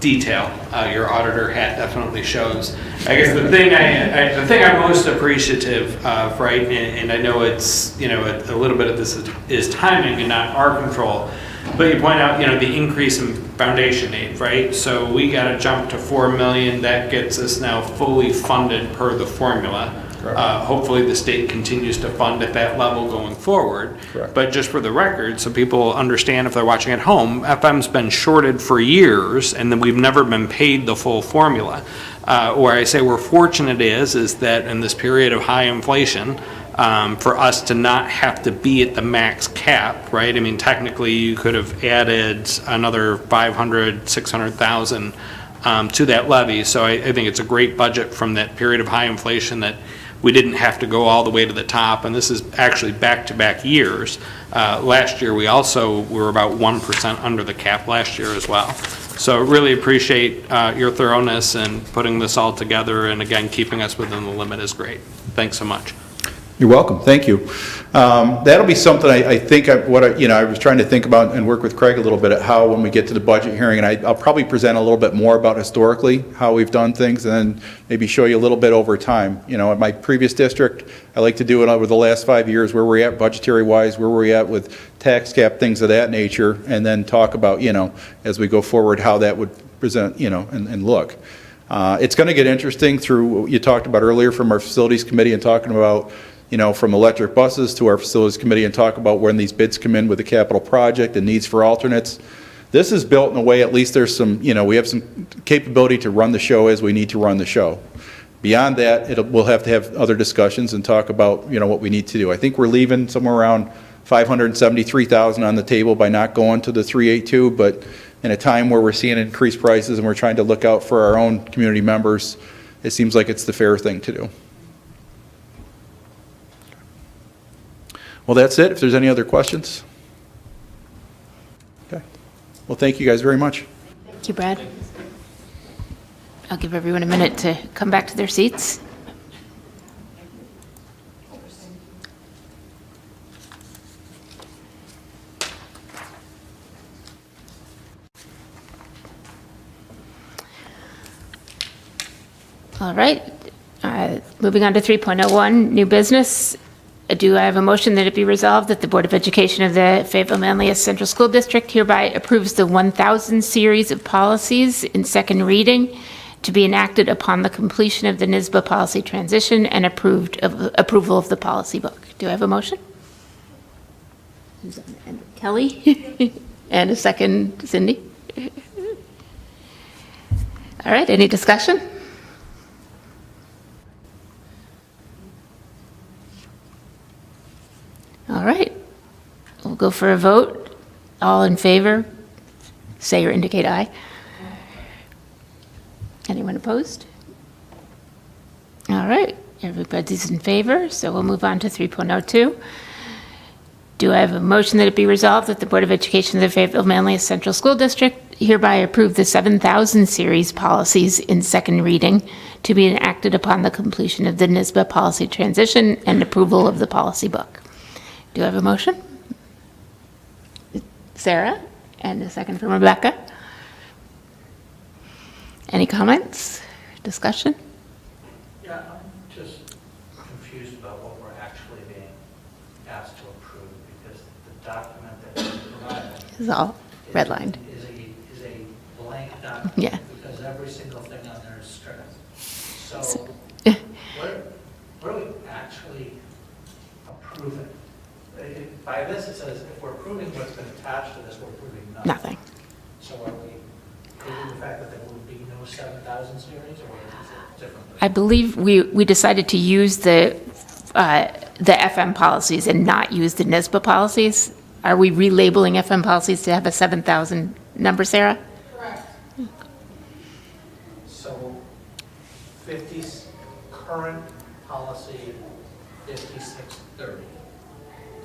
detail. Your auditor hat definitely shows. I guess the thing I'm most appreciative of, right, and I know it's, a little bit of this is timing and not our control, but you point out, the increase in foundation aid, right? So we got to jump to 4 million. That gets us now fully funded per the formula. Hopefully the state continues to fund at that level going forward. Correct. But just for the record, so people understand if they're watching at home, FM's been shorted for years, and then we've never been paid the full formula. Where I say we're fortunate is that in this period of high inflation, for us to not have to be at the max cap, right? I mean, technically you could have added another 500, 600,000 to that levy. So I think it's a great budget from that period of high inflation that we didn't have to go all the way to the top, and this is actually back-to-back years. Last year, we also were about 1% under the cap last year as well. So really appreciate your thoroughness and putting this all together, and again, keeping us within the limit is great. Thanks so much. You're welcome. Thank you. That'll be something I think I was trying to think about and work with Craig a little bit at how when we get to the budget hearing, and I'll probably present a little bit more about historically how we've done things, and then maybe show you a little bit over time. In my previous district, I like to do it over the last 5 years, where we're at budgetary wise, where we're at with tax cap, things of that nature, and then talk about, as we go forward, how that would present, and look. It's going to get interesting through what you talked about earlier from our facilities committee and talking about from electric buses to our facilities committee and talk about when these bids come in with the capital project and needs for alternates. This is built in a way, at least there's some, we have some capability to run the show as we need to run the show. Beyond that, we'll have to have other discussions and talk about, what we need to do. I think we're leaving somewhere around $573,000 on the table by not going to the 382, but in a time where we're seeing increased prices and we're trying to look out for our own community members, it seems like it's the fair thing to do. Well, that's it. If there's any other questions. Okay. Well, thank you guys very much. Thank you, Brad. I'll give everyone a minute to come back to their seats. All right. Moving on to 3.01, new business. Do I have a motion that it be resolved that the Board of Education of the Fayetteville-Manlius Central School District hereby approves the 1000 series of policies in second reading to be enacted upon the completion of the NISBA policy transition and approval of the policy book. Do I have a motion? And Kelly? And a second, Cindy? All right, any discussion? All right, we'll go for a vote. All in favor, say or indicate aye. Anyone opposed? All right, everybody's in favor, so we'll move on to 3.02. Do I have a motion that it be resolved that the Board of Education of the Fayetteville-Manlius Central School District hereby approve the 7,000 series policies in second reading to be enacted upon the completion of the NISBA policy transition and approval of the policy book? Do I have a motion? Sarah, and a second from Rebecca. Any comments, discussion? Yeah, I'm just confused about what we're actually being asked to approve, because the document that you provided This is all redlined. is a blank document. Yeah. Because every single thing on there is stricken. So what are we actually approving? By this, it says if we're approving what's been attached to this, we're approving nothing. Nothing. So are we approving the fact that there will be no 7,000 series, or is it different? I believe we decided to use the FM policies and not use the NISBA policies. Are we relabeling FM policies to have a 7,000 number, Sarah? So 50, current policy 5630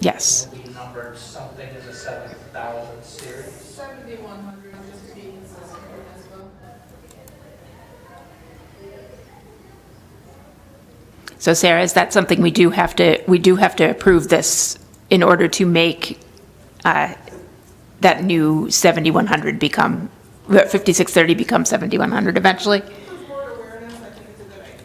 Yes. will be numbered something as a 7,000 series. 7,100, just to be consistent as well. So Sarah, is that something we do have to approve this in order to make that new 7,100 become, 5630 become 7,100 eventually? For board awareness, I think it's a good idea.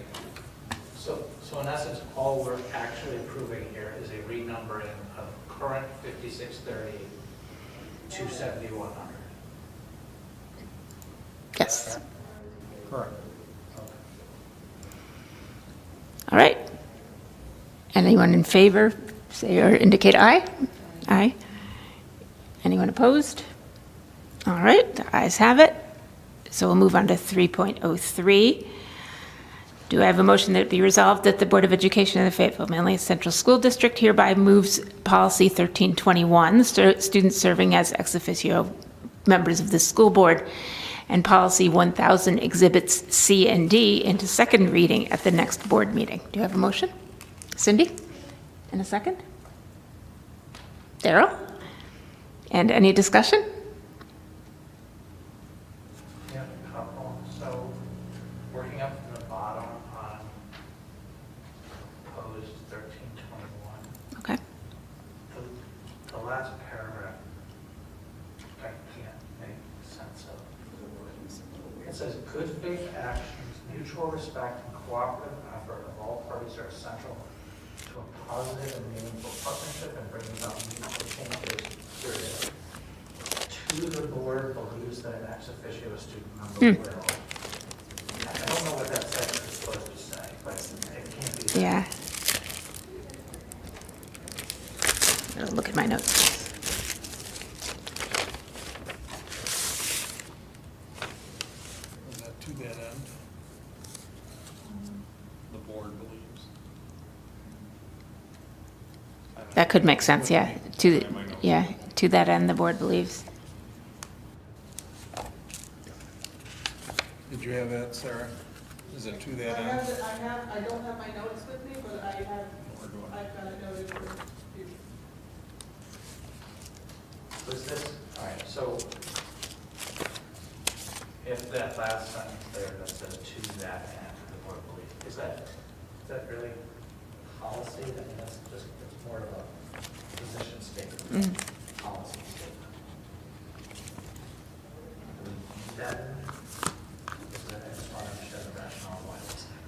So in essence, all we're actually approving here is a renumbering of current 5630 to 7,100. Yes. Correct. All right. Anyone in favor, say or indicate aye. Aye. Anyone opposed? All right, the ayes have it. So we'll move on to 3.03. Do I have a motion that it be resolved that the Board of Education of the Fayetteville-Manlius Central School District hereby moves policy 1321, students serving as ex officio members of the school board, and policy 1000 exhibits C and D into second reading at the next board meeting? Do you have a motion? Cindy? In a second? Daryl? And any discussion? Yeah, a couple. So working up from the bottom on proposed 1321, Okay. the last paragraph, I can't make sense of. It says, good faith actions, mutual respect, and cooperative effort of all parties are essential to a positive and meaningful partnership and bringing about meaningful changes, period. To the board believes that an ex officio student member will. I don't know what that section is supposed to say, but it can't be. Yeah. I'll look at my notes. Is that to that end? The board believes. That could make sense, yeah. To that end, the board believes. Did you have that, Sarah? Is it to that end? I don't have my notes with me, but I've got it noted for you. Was this, all right, so if that last sentence there that says to that end, the board believes, is that really policy? I mean, that's just, it's more of a position statement, policy statement. Do we need that in there? Because I just want to understand the rationale why it's there.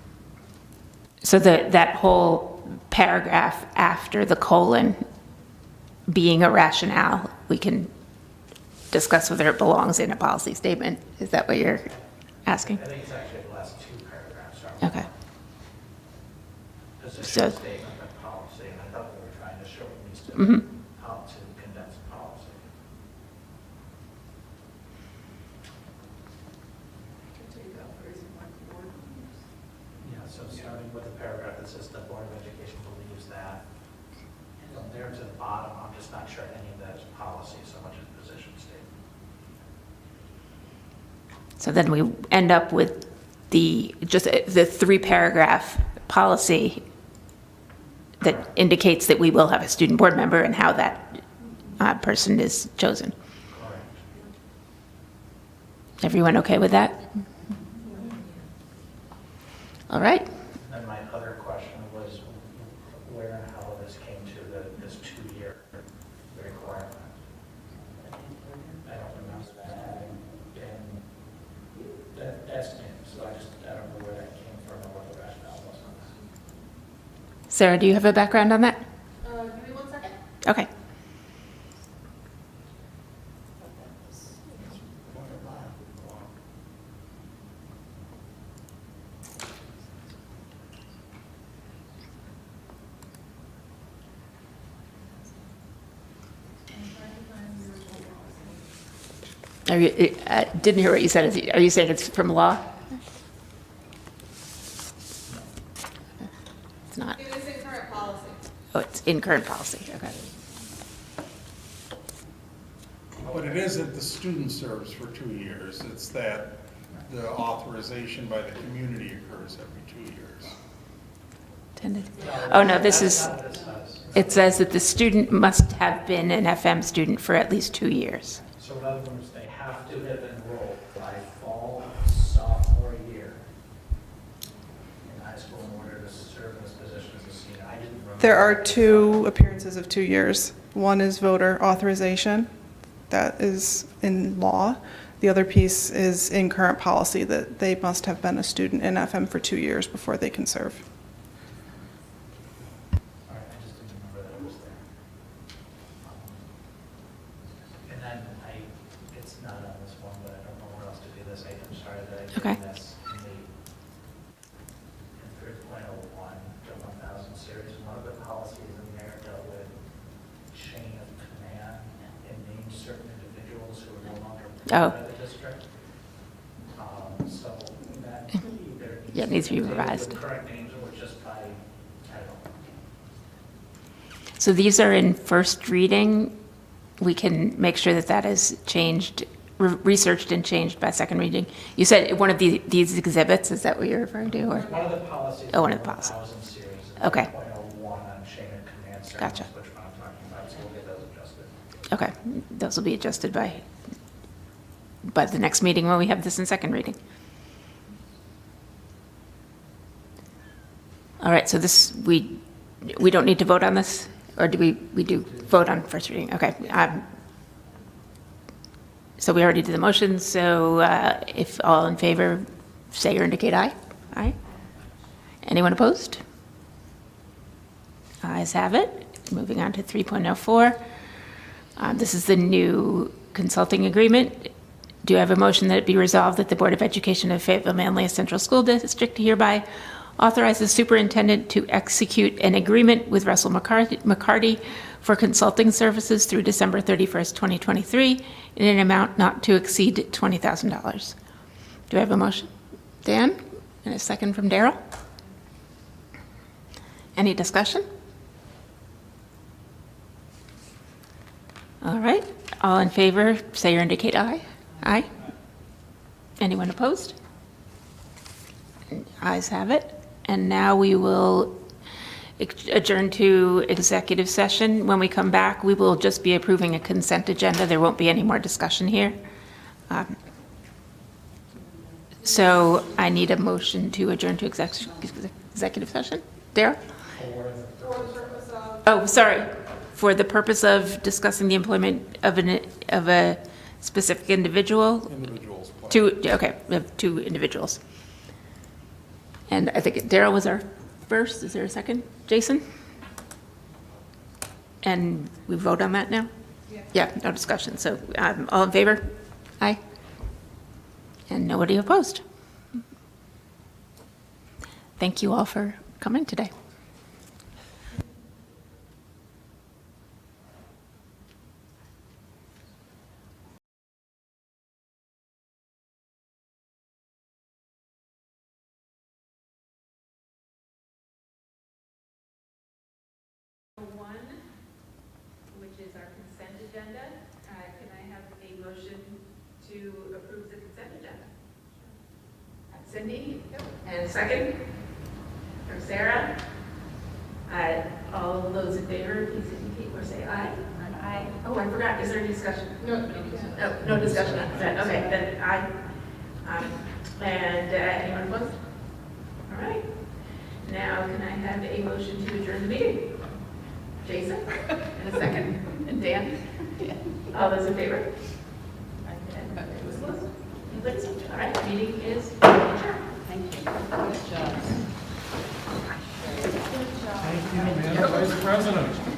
So that whole paragraph after the colon being a rationale, we can discuss whether it belongs in a policy statement. Is that what you're, asking? I think it's actually the last two paragraphs. Are Okay. Position So- statement and policy, and I thought we were trying to shorten these to, Mhm. how to condense policy. Yeah, so starting with the paragraph that says the Board of Education believes that, and from there to the bottom, I'm just not sure any of that is policy so much as position statement. So then we end up with the 3-paragraph policy that indicates that we will have a student board member and how that person is chosen. Correct. Everyone okay with that? All right. And my other question was where and how this came to this 2-year requirement. I don't remember that. And that's new, so I don't know where that came from or what the rationale was on that. Sarah, do you have a background on that? Give me 1 second. Okay. Are you, didn't hear what you said. Are you saying it's from law? It's not. It is in current policy. Oh, it's in current policy. Okay. But it isn't the student serves for 2 years, it's that the authorization by the community occurs every 2 years. Attended. Oh, no, this is, That's not what it says. it says that the student must have been an FM student for at least 2 years. So in other words, they have to have enrolled by fall sophomore year in high school in order to serve in this position as a senior. I didn't remember. There are 2 appearances of 2 years. One is voter authorization, that is in law. The other piece is in current policy, that they must have been a student in FM for 2 years before they can serve. All right, I just didn't remember that it was there. And then it's not on this one, but I don't know where else to do this. I'm sorry that I Okay. did this in 3.01, the 1000 series. One of the policies in there dealt with chain of command and named certain individuals who are no longer Oh. part of the district. So that either Yeah, it needs to be updated with revised. correct names or just by title. So these are in first reading. We can make sure that that is changed, researched and changed by second reading. You said one of these exhibits, is that what you're referring to? Or? One of the policies. Oh, one of the policies. 1000 series. Okay. 3.01 on chain of command ceremonies, Gotcha. which one I'm talking about, so we'll get those adjusted. Okay, those will be adjusted by the next meeting when we have this in second reading. All right, so this, we don't need to vote on this? Or do we do vote on first reading? Okay. So we already did the motion, so if all in favor, say or indicate aye. Aye. Anyone opposed? Ayes have it. Moving on to 3.04. This is the new consulting agreement. Do I have a motion that it be resolved that the Board of Education of Fayetteville-Manlius Central School District hereby authorizes superintendent to execute an agreement with Russell McCarty for consulting services through December 31st, 2023, in an amount not to exceed $20,000. Do I have a motion? Dan? And a second from Daryl? Any discussion? All right, all in favor, say or indicate aye. Aye. Anyone opposed? Ayes have it. And now we will adjourn to executive session. When we come back, we will just be approving a consent agenda. There won't be any more discussion here. So I need a motion to adjourn to executive session. Darryl? Oh, sorry. For the purpose of discussing the employment of a specific individual? Individuals. Of 2 individuals. And I think Daryl was our first. Is there a second? Jason? And we vote on that now? Yeah, no discussion. So all in favor? Aye. And nobody opposed. thank you all for coming today. One, which is our consent agenda. Can I have a motion to approve the consent agenda? Cindy? And a second? From Sarah? All those in favor, please indicate or say aye. Aye. Oh, I forgot, is there any discussion? No discussion on consent. Okay, then aye. And anyone opposed? All right. Now, can I have a motion to adjourn the meeting? Jason? And a second? And Dan? All those in favor? All right, meeting is adjourned. Thank you. Good job. Thank you, Madam Vice President.